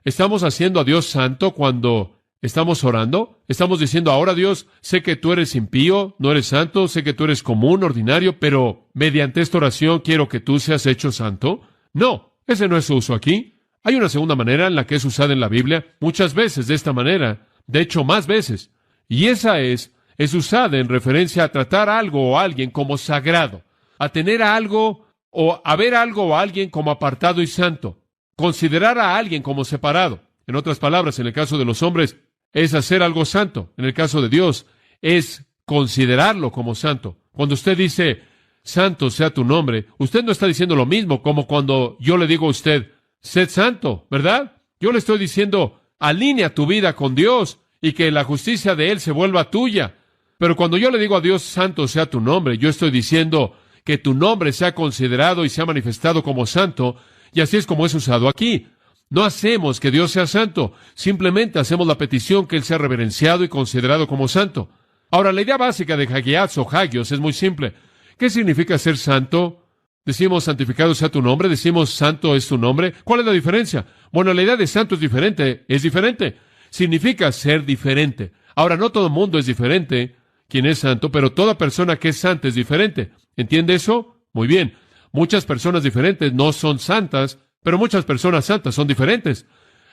¿Estamos haciendo a Dios santo cuando estamos orando? ¿Estamos diciendo, ahora Dios, sé que tú eres impío, no eres santo, sé que tú eres común, ordinario, pero mediante esta oración quiero que tú seas hecho santo? No, ese no es su uso aquí. Hay una segunda manera en la que es usada en la Biblia, muchas veces de esta manera, de hecho más veces, y esa es usada en referencia a tratar algo o a alguien como sagrado, a tener a algo o a ver algo o a alguien como apartado y santo, considerar a alguien como separado. En otras palabras, en el caso de los hombres, es hacer algo santo. En el caso de Dios, es considerarlo como santo. Cuando usted dice, santo sea tu nombre, usted no está diciendo lo mismo como cuando yo le digo a usted, sed santo, ¿verdad? Yo le estoy diciendo, alinea tu vida con Dios y que la justicia de Él se vuelva tuya. Pero cuando yo le digo a Dios, santo sea tu nombre, yo estoy diciendo que tu nombre sea considerado y sea manifestado como santo, y así es como es usado aquí. No hacemos que Dios sea santo, simplemente hacemos la petición que Él sea reverenciado y considerado como santo. Ahora, la idea básica de hagias o hagios es muy simple. ¿Qué significa ser santo? Decimos, santificado sea tu nombre, decimos, santo es tu nombre. ¿Cuál es la diferencia? Bueno, la idea de santo es diferente. Significa ser diferente. Ahora, no todo el mundo es diferente, quien es santo, pero toda persona que es santa es diferente. ¿Entiende eso? Muy bien. Muchas personas diferentes no son santas, pero muchas personas santas son diferentes.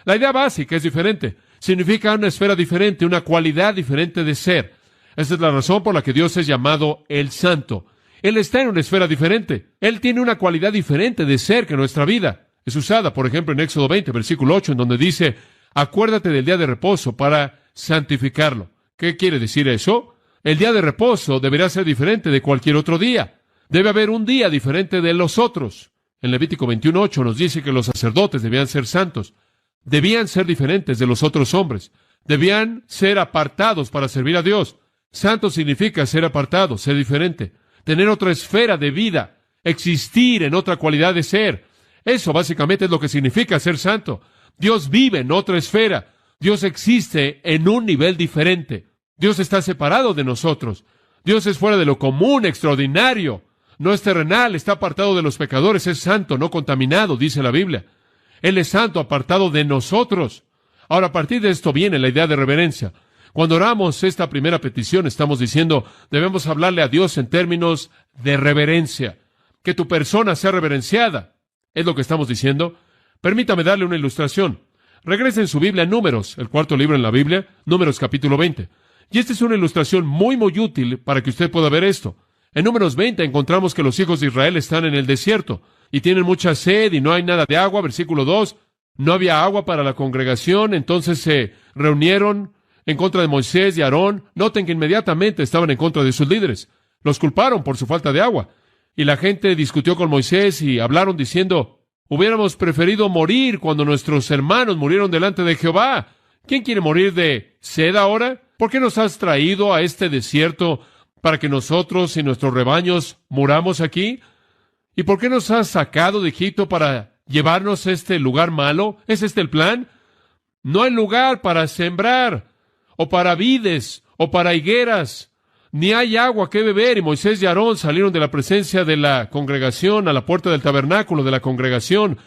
La idea básica es diferente. Significa una esfera diferente, una cualidad diferente de ser. Esa es la razón por la que Dios es llamado el Santo. Él está en una esfera diferente. Él tiene una cualidad diferente de ser que nuestra vida. Es usada, por ejemplo, en Éxodo 20, versículo 8, en donde dice, acuérdate del día de reposo para santificarlo. ¿Qué quiere decir eso? El día de reposo deberá ser diferente de cualquier otro día. Debe haber un día diferente de los otros. En Levítico 21:8 nos dice que los sacerdotes debían ser santos. Debían ser diferentes de los otros hombres. Debían ser apartados para servir a Dios. Santo significa ser apartado, ser diferente, tener otra esfera de vida, existir en otra cualidad de ser. Eso básicamente es lo que significa ser santo. Dios vive en otra esfera. Dios existe en un nivel diferente. Dios está separado de nosotros. Dios es fuera de lo común, extraordinario. No es terrenal, está apartado de los pecadores, es santo, no contaminado, dice la Biblia. Él es santo, apartado de nosotros. Ahora, a partir de esto viene la idea de reverencia. Cuando oramos esta primera petición, estamos diciendo, debemos hablarle a Dios en términos de reverencia. Que tu persona sea reverenciada. Es lo que estamos diciendo. Permítame darle una ilustración. Regrese en su Biblia a Números, el cuarto libro en la Biblia, Números capítulo 20. Y esta es una ilustración muy útil para que usted pueda ver esto. En Números 20 encontramos que los hijos de Israel están en el desierto y tienen mucha sed y no hay nada de agua. Versículo 2, no había agua para la congregación, entonces se reunieron en contra de Moisés y Aarón. Noten que inmediatamente estaban en contra de sus líderes. Los culparon por su falta de agua. Y la gente discutió con Moisés y hablaron diciendo, hubiéramos preferido morir cuando nuestros hermanos murieron delante de Jehová. ¿Quién quiere morir de sed ahora? ¿Por qué nos has traído a este desierto para que nosotros y nuestros rebaños muramos aquí? ¿Y por qué nos has sacado de Egipto para llevarnos a este lugar malo? ¿Es este el plan? No hay lugar para sembrar, o para vides, o para higueras, ni hay agua que beber. Y Moisés y Aarón salieron de la presencia de la congregación a la puerta del tabernáculo de la congregación,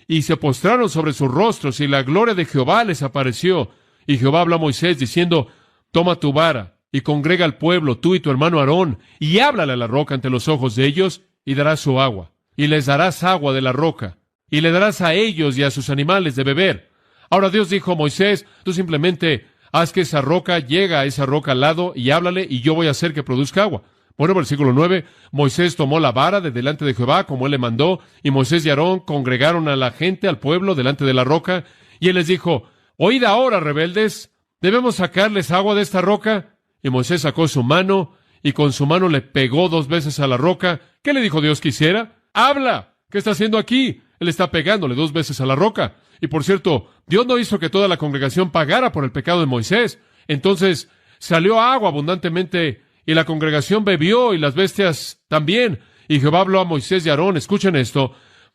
y se postraron sobre sus rostros, y la gloria de Jehová les apareció. Y Jehová habló a Moisés diciendo, toma tu vara, y congrega al pueblo, tú y tu hermano Aarón, y háblale a la roca ante los ojos de ellos, y darás su agua. Y les darás agua de la roca, y le darás a ellos y a sus animales de beber. Ahora Dios dijo a Moisés, tú simplemente haz que esa roca llegue a esa roca al lado, y háblale, y yo voy a hacer que produzca agua. Bueno, versículo 9, Moisés tomó la vara de delante de Jehová, como él le mandó, y Moisés y Aarón congregaron a la gente, al pueblo, delante de la roca, y él les dijo, oíd ahora, rebeldes, ¿debemos sacarles agua de esta roca? Y Moisés sacó su mano, y con su mano le pegó 2 veces a la roca. ¿Qué le dijo Dios que hiciera? ¡Habla! ¿Qué está haciendo aquí? Él está pegándole 2 veces a la roca. Y por cierto, Dios no hizo que toda la congregación pagara por el pecado de Moisés. Entonces salió agua abundantemente, y la congregación bebió, y las bestias también. Y Jehová habló a Moisés y a Aarón, escuchen esto,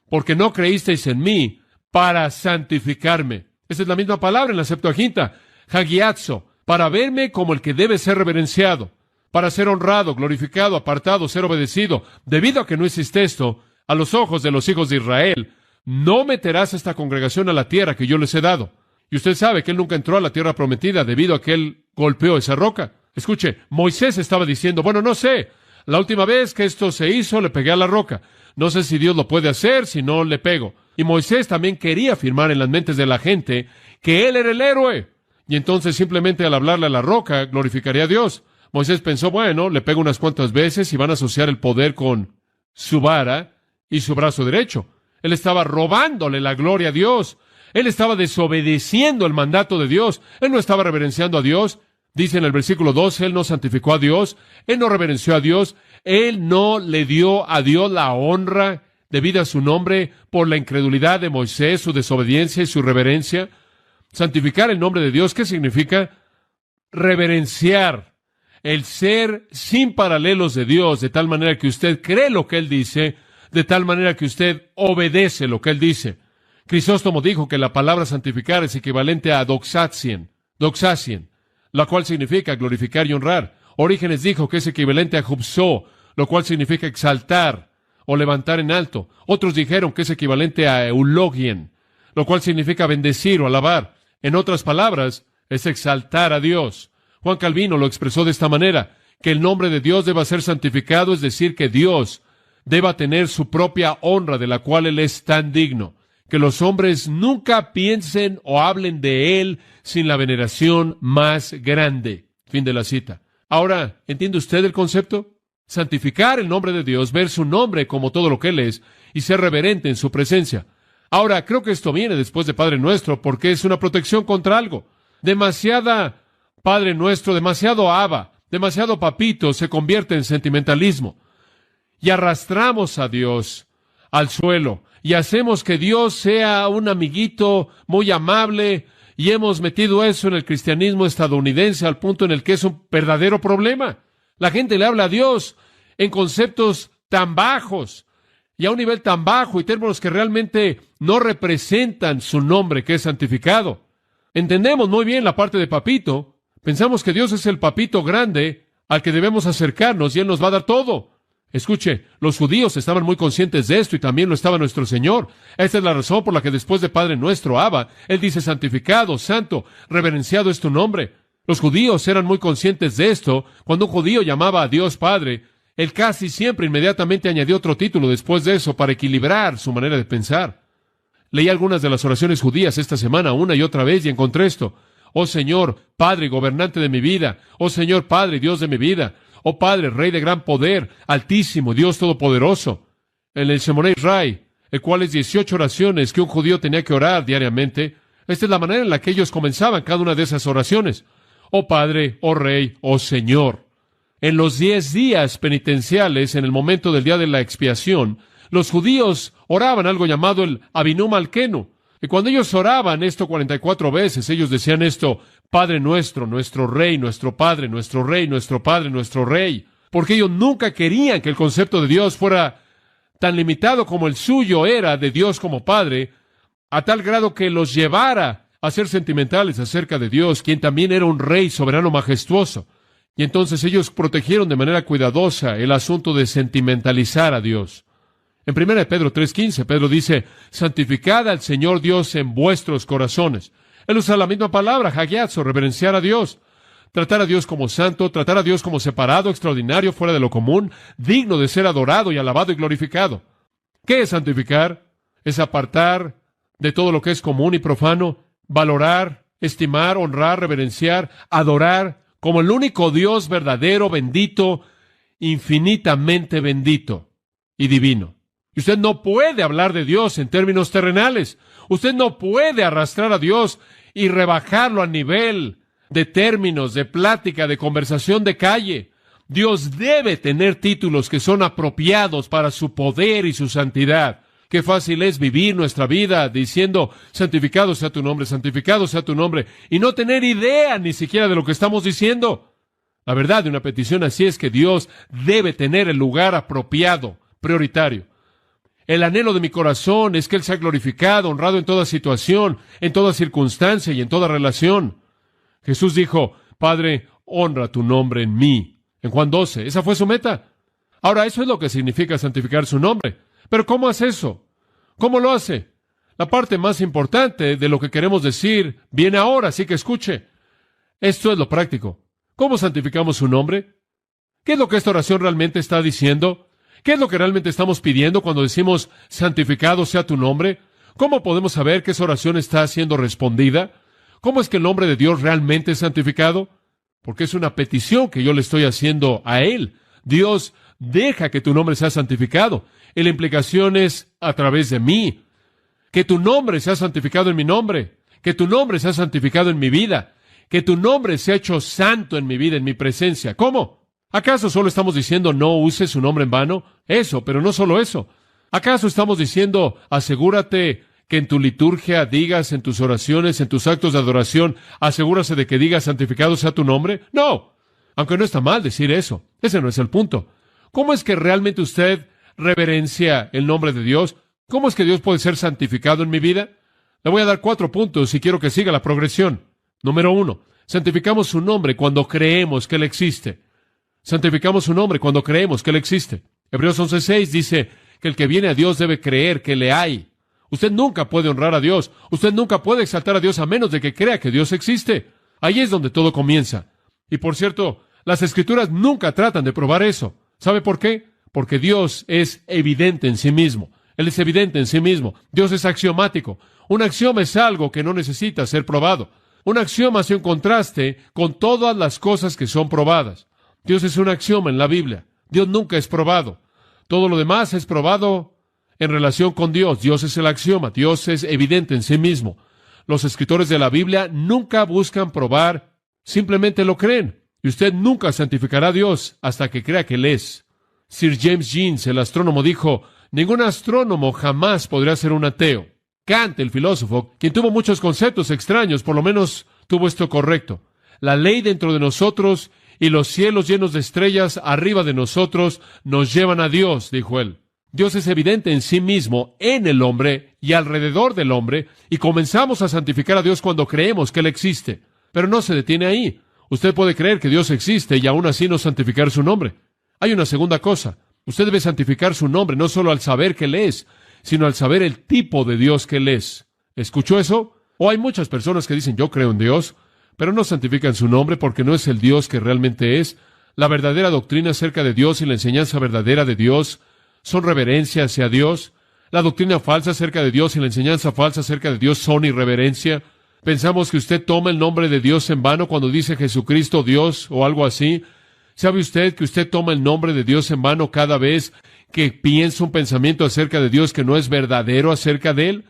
porque no creísteis en mí para santificarme. Esa es la misma palabra en la Septuaginta, hagiazo, para verme como el que debe ser reverenciado, para ser honrado, glorificado, apartado, ser obedecido. Debido a que no hiciste esto, a los ojos de los hijos de Israel, no meterás esta congregación a la tierra que yo les he dado. Y usted sabe que él nunca entró a la tierra prometida debido a que él golpeó esa roca. Escuche, Moisés estaba diciendo, bueno, no sé, la última vez que esto se hizo, le pegué a la roca. No sé si Dios lo puede hacer, si no, le pego. Y Moisés también quería afirmar en las mentes de la gente que él era el héroe. Y entonces simplemente al hablarle a la roca, glorificaría a Dios. Moisés pensó, bueno, le pego unas cuantas veces y van a asociar el poder con su vara y su brazo derecho. Él estaba robándole la gloria a Dios. Él estaba desobedeciendo el mandato de Dios. Él no estaba reverenciando a Dios. Dice en el versículo 12, él no santificó a Dios. Él no reverenció a Dios. Él no le dio a Dios la honra debida a su nombre por la incredulidad de Moisés, su desobediencia y su reverencia. Santificar el nombre de Dios, ¿qué significa? Reverenciar. El ser sin paralelos de Dios, de tal manera que usted cree lo que Él dice, de tal manera que usted obedece lo que Él dice. Crisóstomo dijo que la palabra santificar es equivalente a doxasien, la cual significa glorificar y honrar. Orígenes dijo que es equivalente a jupsó, lo cual significa exaltar o levantar en alto. Otros dijeron que es equivalente a eulogien, lo cual significa bendecir o alabar. En otras palabras, es exaltar a Dios. Juan Calvino lo expresó de esta manera, que el nombre de Dios deba ser santificado, es decir, que Dios deba tener su propia honra de la cual Él es tan digno. Que los hombres nunca piensen o hablen de Él sin la veneración más grande. Fin de la cita. Ahora, ¿entiende usted el concepto? Santificar el nombre de Dios, ver su nombre como todo lo que Él es y ser reverente en su presencia. Ahora, creo que esto viene después de Padre Nuestro porque es una protección contra algo. Demasiada Padre Nuestro, demasiado Abba, demasiado Papito se convierte en sentimentalismo. Y arrastramos a Dios al suelo y hacemos que Dios sea un amiguito muy amable, y hemos metido eso en el cristianismo estadounidense al punto en el que es un verdadero problema. La gente le habla a Dios en conceptos tan bajos y a un nivel tan bajo y términos que realmente no representan su nombre que es santificado. Entendemos muy bien la parte de Papito. Pensamos que Dios es el Papito grande al que debemos acercarnos y Él nos va a dar todo. Escuche, los judíos estaban muy conscientes de esto y también lo estaba nuestro Señor. Esta es la razón por la que después de Padre nuestro, Abba, Él dice santificado, santo, reverenciado es tu nombre. Los judíos eran muy conscientes de esto. Cuando un judío llamaba a Dios Padre, él casi siempre inmediatamente añadió otro título después de eso para equilibrar su manera de pensar. Leí algunas de las oraciones judías esta semana una y otra vez y encontré esto. Oh Señor, Padre, gobernante de mi vida. Oh Señor, Padre, Dios de mi vida. Oh Padre, Rey de gran poder, Altísimo, Dios Todopoderoso. En el Shemoneh Israel, el cual es 18 oraciones que un judío tenía que orar diariamente, esta es la manera en la que ellos comenzaban cada una de esas oraciones. Oh Padre, oh Rey, oh Señor. En los 10 días penitenciales, en el momento del día de la expiación, los judíos oraban algo llamado el Abinu Malkenu. Y cuando ellos oraban esto 44 veces, ellos decían esto: Padre nuestro, nuestro Rey, nuestro Padre, nuestro Rey, nuestro Padre, nuestro Rey. Porque ellos nunca querían que el concepto de Dios fuera tan limitado como el suyo era de Dios como Padre, a tal grado que los llevara a ser sentimentales acerca de Dios, quien también era un Rey soberano majestuoso. Y entonces ellos protegieron de manera cuidadosa el asunto de sentimentalizar a Dios. En 1 Pedro 3:15, Pedro dice: santificad al Señor Dios en vuestros corazones. Él usa la misma palabra, hagiazo, reverenciar a Dios. Tratar a Dios como santo, tratar a Dios como separado, extraordinario, fuera de lo común, digno de ser adorado y alabado y glorificado. ¿Qué es santificar? Es apartar de todo lo que es común y profano, valorar, estimar, honrar, reverenciar, adorar como el único Dios verdadero, bendito, infinitamente bendito y divino. Y usted no puede hablar de Dios en términos terrenales. Usted no puede arrastrar a Dios y rebajarlo a nivel de términos, de plática, de conversación de calle. Dios debe tener títulos que son apropiados para su poder y su santidad. Qué fácil es vivir nuestra vida diciendo: santificado sea tu nombre, santificado sea tu nombre, y no tener idea ni siquiera de lo que estamos diciendo. La verdad de una petición así es que Dios debe tener el lugar apropiado, prioritario. El anhelo de mi corazón es que Él sea glorificado, honrado en toda situación, en toda circunstancia y en toda relación. Jesús dijo: Padre, honra tu nombre en mí. En Juan 12, esa fue su meta. Ahora, eso es lo que significa santificar su nombre. Pero ¿cómo hace eso? ¿Cómo lo hace? La parte más importante de lo que queremos decir viene ahora, así que escuche. Esto es lo práctico. ¿Cómo santificamos su nombre? ¿Qué es lo que esta oración realmente está diciendo? ¿Qué es lo que realmente estamos pidiendo cuando decimos santificado sea tu nombre? ¿Cómo podemos saber que esa oración está siendo respondida? ¿Cómo es que el nombre de Dios realmente es santificado? Porque es una petición que yo le estoy haciendo a Él. Dios, deja que tu nombre sea santificado. Y la implicación es a través de mí. Que tu nombre sea santificado en mi nombre. Que tu nombre sea santificado en mi vida. Que tu nombre sea hecho santo en mi vida, en mi presencia. ¿Cómo? ¿Acaso solo estamos diciendo no uses su nombre en vano? Eso, pero no solo eso. ¿Acaso estamos diciendo asegúrate que en tu liturgia digas, en tus oraciones, en tus actos de adoración, asegúrase de que digas santificado sea tu nombre? No. Aunque no está mal decir eso. Ese no es el punto. ¿Cómo es que realmente usted reverencia el nombre de Dios? ¿Cómo es que Dios puede ser santificado en mi vida? Le voy a dar 4 puntos y quiero que siga la progresión. Número 1, santificamos su nombre cuando creemos que Él existe. Santificamos su nombre cuando creemos que Él existe. Hebreos 11:6 dice que el que viene a Dios debe creer que le hay. Usted nunca puede honrar a Dios. Usted nunca puede exaltar a Dios a menos de que crea que Dios existe. Ahí es donde todo comienza. Y por cierto, las Escrituras nunca tratan de probar eso. ¿Sabe por qué? Porque Dios es evidente en sí mismo. Él es evidente en sí mismo. Dios es axiomático. Un axioma es algo que no necesita ser probado. Un axioma hace un contraste con todas las cosas que son probadas. Dios es un axioma en la Biblia. Dios nunca es probado. Todo lo demás es probado en relación con Dios. Dios es el axioma. Dios es evidente en sí mismo. Los escritores de la Biblia nunca buscan probar, simplemente lo creen. Y usted nunca santificará a Dios hasta que crea que Él es. Sir James Jeans, el astrónomo, dijo: ningún astrónomo jamás podría ser un ateo. Kant, el filósofo, quien tuvo muchos conceptos extraños, por lo menos tuvo esto correcto. La ley dentro de nosotros y los cielos llenos de estrellas arriba de nosotros nos llevan a Dios, dijo él. Dios es evidente en sí mismo, en el hombre y alrededor del hombre, y comenzamos a santificar a Dios cuando creemos que Él existe. Pero no se detiene ahí. Usted puede creer que Dios existe y aún así no santificar su nombre. Hay una segunda cosa. Usted debe santificar su nombre, no solo al saber que Él es, sino al saber el tipo de Dios que Él es. ¿Escuchó eso? O hay muchas personas que dicen, yo creo en Dios, pero no santifican su nombre porque no es el Dios que realmente es. La verdadera doctrina acerca de Dios y la enseñanza verdadera de Dios son reverencia hacia Dios. La doctrina falsa acerca de Dios y la enseñanza falsa acerca de Dios son irreverencia. Pensamos que usted toma el nombre de Dios en vano cuando dice Jesucristo Dios o algo así. ¿Sabe usted que usted toma el nombre de Dios en vano cada vez que piensa un pensamiento acerca de Dios que no es verdadero acerca de Él?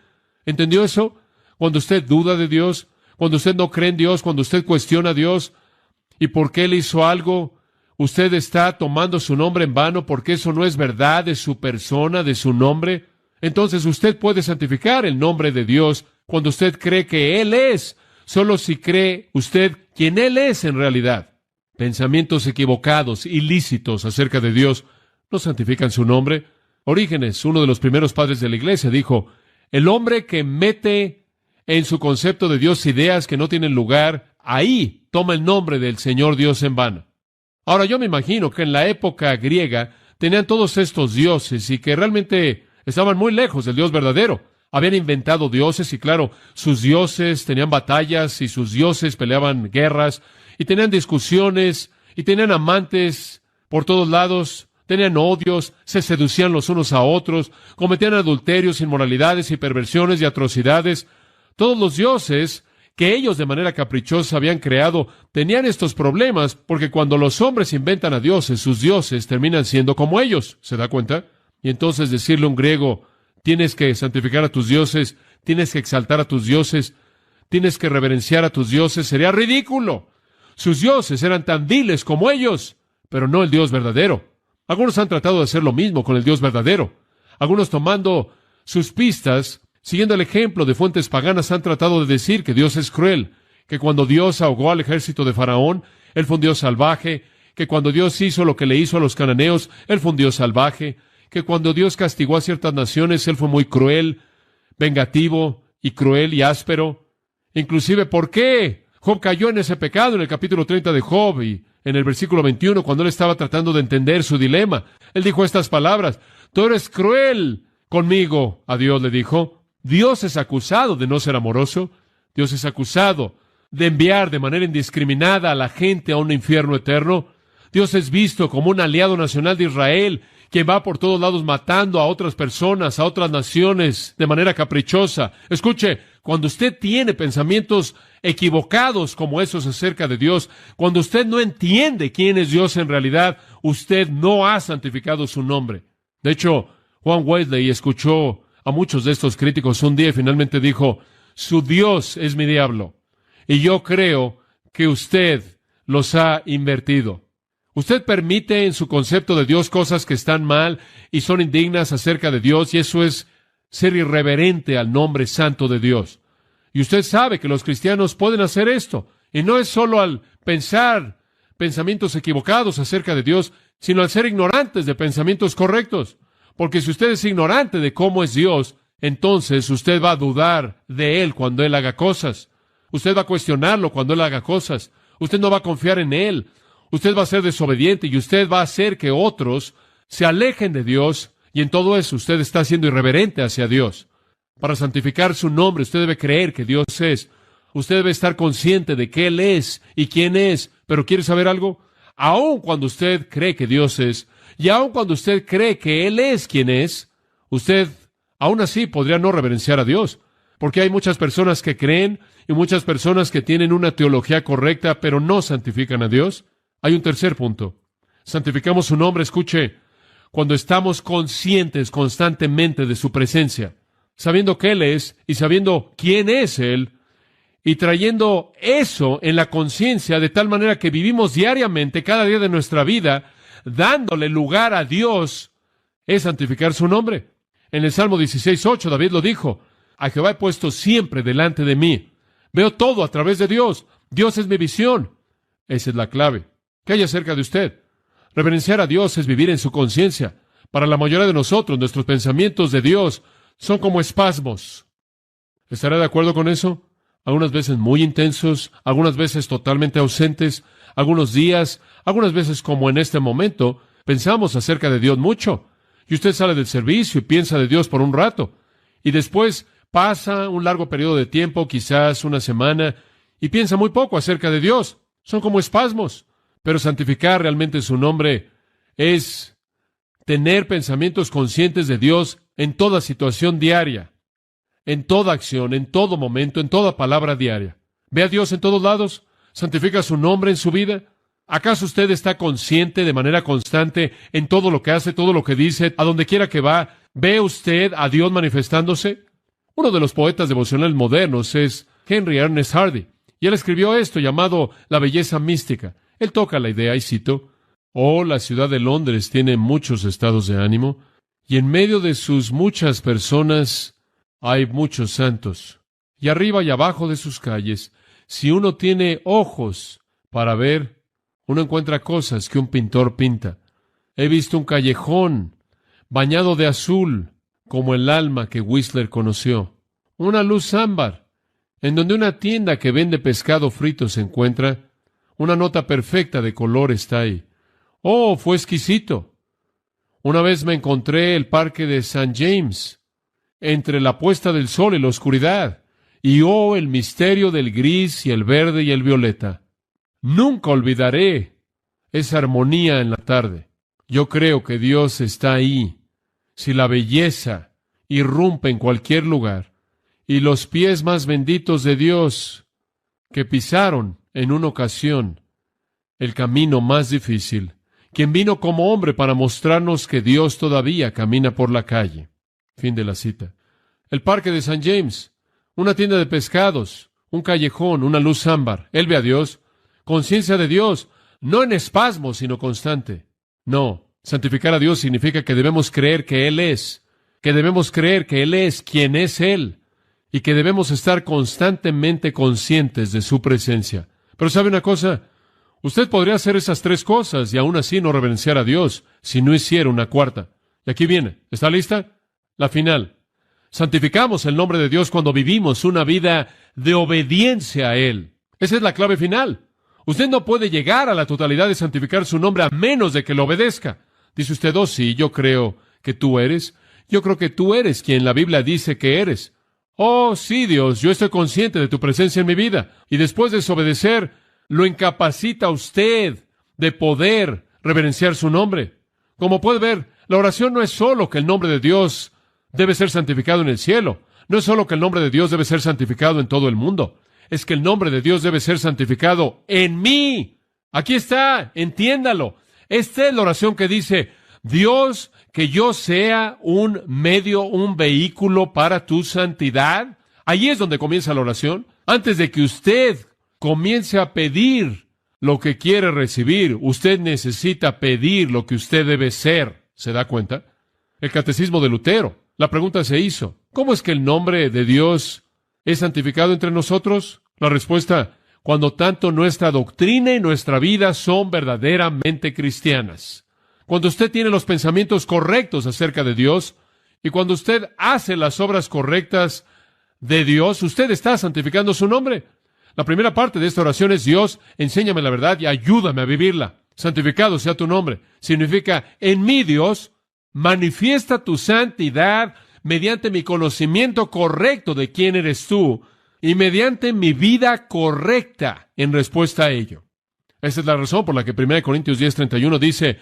¿Entendió eso? Cuando usted duda de Dios, cuando usted no cree en Dios, cuando usted cuestiona a Dios y por qué Él hizo algo, usted está tomando su nombre en vano porque eso no es verdad de su persona, de su nombre. Entonces usted puede santificar el nombre de Dios cuando usted cree que Él es, solo si cree usted quien Él es en realidad. Pensamientos equivocados, ilícitos acerca de Dios, no santifican su nombre. Orígenes, uno de los primeros padres de la iglesia, dijo, el hombre que mete en su concepto de Dios ideas que no tienen lugar, ahí toma el nombre del Señor Dios en vano. Ahora, yo me imagino que en la época griega tenían todos estos dioses y que realmente estaban muy lejos del Dios verdadero. Habían inventado dioses y claro, sus dioses tenían batallas y sus dioses peleaban guerras y tenían discusiones y tenían amantes por todos lados, tenían odios, se seducían los unos a otros, cometían adulterios, inmoralidades y perversiones y atrocidades. Todos los dioses que ellos de manera caprichosa habían creado tenían estos problemas porque cuando los hombres inventan a dioses, sus dioses terminan siendo como ellos. ¿Se da cuenta? Y entonces decirle a un griego, tienes que santificar a tus dioses, tienes que exaltar a tus dioses, tienes que reverenciar a tus dioses, sería ridículo. Sus dioses eran tan viles como ellos, pero no el Dios verdadero. Algunos han tratado de hacer lo mismo con el Dios verdadero. Algunos tomando sus pistas, siguiendo el ejemplo de fuentes paganas, han tratado de decir que Dios es cruel, que cuando Dios ahogó al ejército de Faraón, Él fue un Dios salvaje, que cuando Dios hizo lo que le hizo a los cananeos, Él fue un Dios salvaje, que cuando Dios castigó a ciertas naciones, Él fue muy cruel, vengativo y cruel y áspero. Inclusive, ¿por qué Job cayó en ese pecado en el capítulo 30 de Job y en el versículo 21, cuando él estaba tratando de entender su dilema? Él dijo estas palabras, tú eres cruel conmigo, a Dios le dijo. Dios es acusado de no ser amoroso. Dios es acusado de enviar de manera indiscriminada a la gente a un infierno eterno. Dios es visto como un aliado nacional de Israel, quien va por todos lados matando a otras personas, a otras naciones, de manera caprichosa. Escuche, cuando usted tiene pensamientos equivocados como esos acerca de Dios, cuando usted no entiende quién es Dios en realidad, usted no ha santificado su nombre. De hecho, Juan Wesley escuchó a muchos de estos críticos un día y finalmente dijo, su Dios es mi diablo, y yo creo que usted los ha invertido. Usted permite en su concepto de Dios cosas que están mal y son indignas acerca de Dios, y eso es ser irreverente al nombre santo de Dios. Y usted sabe que los cristianos pueden hacer esto, y no es solo al pensar pensamientos equivocados acerca de Dios, sino al ser ignorantes de pensamientos correctos. Porque si usted es ignorante de cómo es Dios, entonces usted va a dudar de Él cuando Él haga cosas. Usted va a cuestionarlo cuando Él haga cosas. Usted no va a confiar en Él. Usted va a ser desobediente y usted va a hacer que otros se alejen de Dios, y en todo eso usted está siendo irreverente hacia Dios. Para santificar su nombre, usted debe creer que Dios es. Usted debe estar consciente de que Él es y quién es. Pero ¿quiere saber algo? Aun cuando usted cree que Dios es, y aun cuando usted cree que Él es quien es, usted aún así podría no reverenciar a Dios. Porque hay muchas personas que creen y muchas personas que tienen una teología correcta, pero no santifican a Dios. Hay un tercer punto. Santificamos su nombre, escuche, cuando estamos conscientes constantemente de su presencia, sabiendo que Él es y sabiendo quién es Él, y trayendo eso en la conciencia de tal manera que vivimos diariamente, cada día de nuestra vida, dándole lugar a Dios, es santificar su nombre. En el Salmo 16:8, David lo dijo, a Jehová he puesto siempre delante de mí. Veo todo a través de Dios. Dios es mi visión. Esa es la clave. ¿Qué hay acerca de usted? Reverenciar a Dios es vivir en su conciencia. Para la mayoría de nosotros, nuestros pensamientos de Dios son como espasmos. ¿Estará de acuerdo con eso? Algunas veces muy intensos, algunas veces totalmente ausentes, algunos días, algunas veces como en este momento, Pensamos acerca de Dios mucho. Y usted sale del servicio y piensa de Dios por un rato. Y después pasa un largo periodo de tiempo, quizás una semana, y piensa muy poco acerca de Dios. Son como espasmos. Pero santificar realmente su nombre es tener pensamientos conscientes de Dios en toda situación diaria, en toda acción, en todo momento, en toda palabra diaria. ¿Ve a Dios en todos lados? ¿Santifica su nombre en su vida? ¿Acaso usted está consciente de manera constante en todo lo que hace, todo lo que dice, a donde quiera que va? ¿Ve usted a Dios manifestándose? Uno de los poetas devocionales modernos es Henry Ernest Hardy, y él escribió esto llamado La belleza mística. Él toca la idea, y cito: «Oh, la ciudad de Londres tiene muchos estados de ánimo, y en medio de sus muchas personas hay muchos santos. Y arriba y abajo de sus calles, si uno tiene ojos para ver, uno encuentra cosas que un pintor pinta. He visto un callejón bañado de azul, como el alma que Whistler conoció. Una luz ámbar, en donde una tienda que vende pescado frito se encuentra. Una nota perfecta de color está ahí. Oh, fue exquisito. Una vez me encontré el parque de St. James, entre la puesta del sol y la oscuridad, y oh, el misterio del gris y el verde y el violeta. Nunca olvidaré esa armonía en la tarde. Yo creo que Dios está ahí. Si la belleza irrumpe en cualquier lugar, y los pies más benditos de Dios que pisaron en una ocasión el camino más difícil, quien vino como hombre para mostrarnos que Dios todavía camina por la calle». Fin de la cita. El parque de St. James, una tienda de pescados, un callejón, una luz ámbar. Él ve a Dios. Conciencia de Dios, no en espasmos, sino constante. No, santificar a Dios significa que debemos creer que Él es, que debemos creer que Él es quien es Él, y que debemos estar constantemente conscientes de su presencia. Pero ¿sabe una cosa? Usted podría hacer esas tres cosas y aún así no reverenciar a Dios si no hiciera una cuarta. Y aquí viene. ¿Está lista? La final. Santificamos el nombre de Dios cuando vivimos una vida de obediencia a Él. Esa es la clave final. Usted no puede llegar a la totalidad de santificar su nombre a menos de que lo obedezca. Dice usted: «Oh, sí, yo creo que tú eres. Yo creo que tú eres quien la Biblia dice que eres. Oh, sí, Dios, yo estoy consciente de tu presencia en mi vida». Y después de desobedecer, lo incapacita a usted de poder reverenciar su nombre. Como puede ver, la oración no es solo que el nombre de Dios debe ser santificado en el cielo. No es solo que el nombre de Dios debe ser santificado en todo el mundo. Es que el nombre de Dios debe ser santificado en mí. Aquí está, entiéndalo. Esta es la oración que dice: «Dios, que yo sea un medio, un vehículo para tu santidad». Ahí es donde comienza la oración. Antes de que usted comience a pedir lo que quiere recibir, usted necesita pedir lo que usted debe ser. ¿Se da cuenta? El catecismo de Lutero. La pregunta se hizo: ¿cómo es que el nombre de Dios es santificado entre nosotros? La respuesta: cuando tanto nuestra doctrina y nuestra vida son verdaderamente cristianas. Cuando usted tiene los pensamientos correctos acerca de Dios, y cuando usted hace las obras correctas de Dios, usted está santificando su nombre. La primera parte de esta oración es: «Dios, enséñame la verdad y ayúdame a vivirla. Santificado sea tu nombre». Significa: en mí, Dios, manifiesta tu santidad mediante mi conocimiento correcto de quién eres tú y mediante mi vida correcta en respuesta a ello. Esa es la razón por la que 1 Corintios 10:31 dice: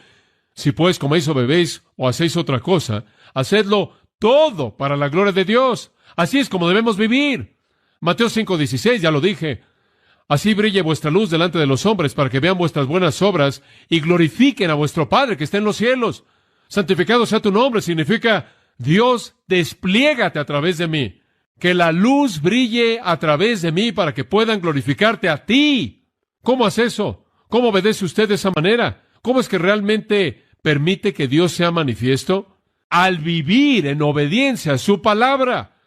«Si pues coméis o bebéis o hacéis otra cosa, hacedlo todo para la gloria de Dios». Así es como debemos vivir. Mateo 5:16, ya lo dije: «Así brille vuestra luz delante de los hombres, para que vean vuestras buenas obras y glorifiquen a vuestro Padre que está en los cielos». Santificado sea tu nombre significa: Dios, despliégate a través de mí. Que la luz brille a través de mí para que puedan glorificarte a ti. ¿Cómo hace eso? ¿Cómo obedece usted de esa manera? ¿Cómo es que realmente permite que Dios sea manifiesto? Al vivir en obediencia a su palabra.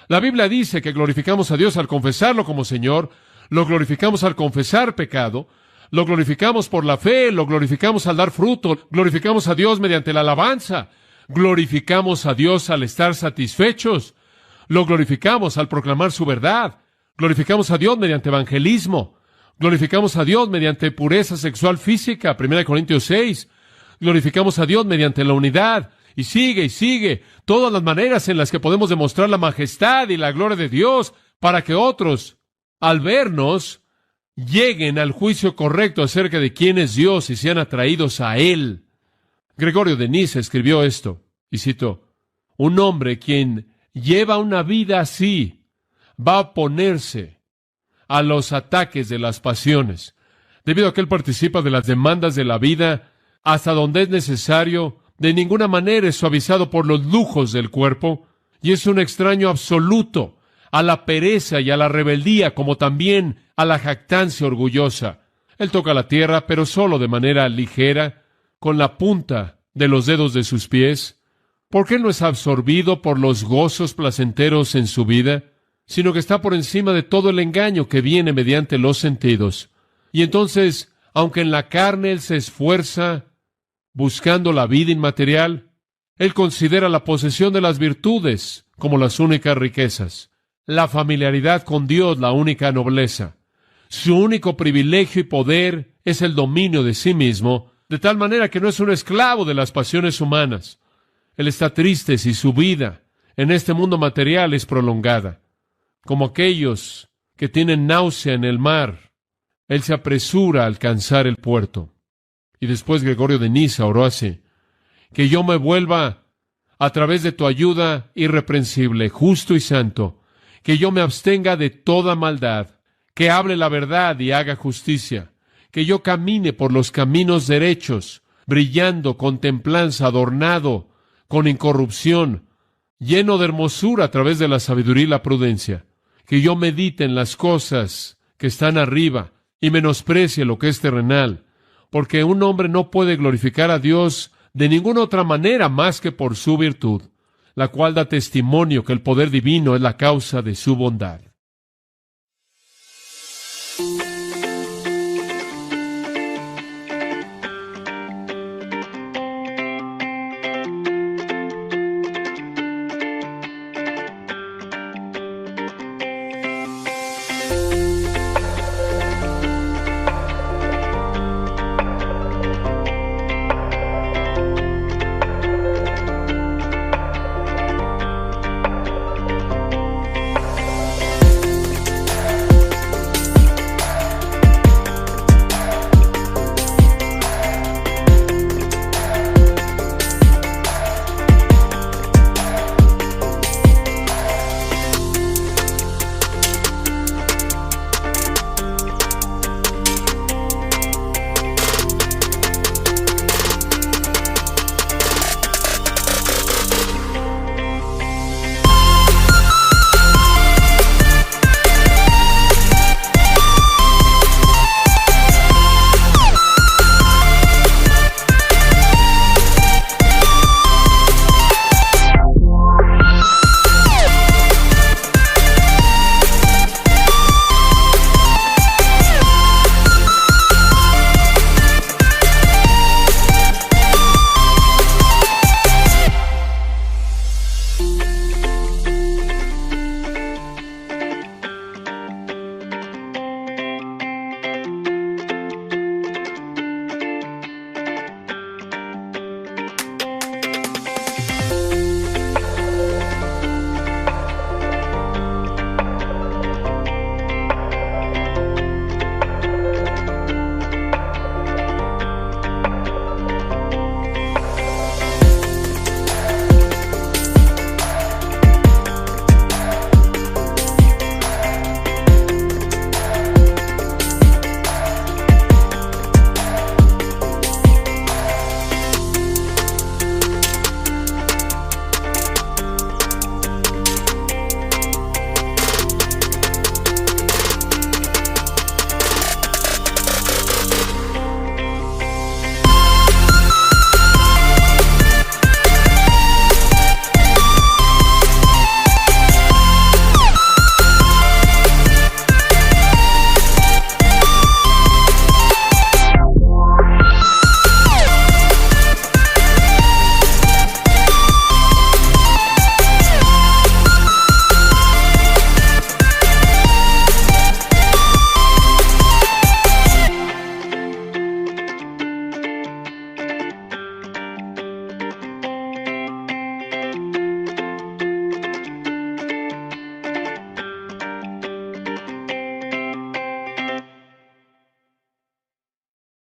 La Biblia dice que glorificamos a Dios al confesarlo como Señor, lo glorificamos al confesar pecado, lo glorificamos por la fe, lo glorificamos al dar fruto, glorificamos a Dios mediante la alabanza, glorificamos a Dios al estar satisfechos, lo glorificamos al proclamar su verdad, glorificamos a Dios mediante evangelismo, glorificamos a Dios mediante pureza sexual física, 1 Corintios 6, glorificamos a Dios mediante la unidad. Y sigue todas las maneras en las que podemos demostrar la majestad y la gloria de Dios para que otros, al vernos, lleguen al juicio correcto acerca de quién es Dios y sean atraídos a Él. Gregorio de Niza escribió esto, y cito: un hombre quien lleva una vida así va a oponerse a los ataques de las pasiones, debido a que él participa de las demandas de la vida hasta donde es necesario. De ninguna manera es suavizado por los lujos del cuerpo, y es un extraño absoluto a la pereza y a la rebeldía, como también a la jactancia orgullosa. Él toca la tierra, pero solo de manera ligera, con la punta de los dedos de sus pies, porque él no es absorbido por los gozos placenteros en su vida, sino que está por encima de todo el engaño que viene mediante los sentidos. Y entonces, aunque en la carne él se esfuerza buscando la vida inmaterial, él considera la posesión de las virtudes como las únicas riquezas, la familiaridad con Dios la única nobleza. Su único privilegio y poder es el dominio de sí mismo, de tal manera que no es un esclavo de las pasiones humanas. Él está triste si su vida en este mundo material es prolongada. Como aquellos que tienen náusea en el mar, él se apresura a alcanzar el puerto. Y después Gregorio de Niza oró así: que yo me vuelva a través de tu ayuda irreprensible, justo y santo, que yo me abstenga de toda maldad, que hable la verdad y haga justicia, que yo camine por los caminos derechos, brillando con templanza, adornado con incorrupción, lleno de hermosura a través de la sabiduría y la prudencia, que yo medite en las cosas que están arriba y menosprecie lo que es terrenal, porque un hombre no puede glorificar a Dios de ninguna otra manera más que por su virtud, la cual da testimonio que el poder divino es la causa de su bondad.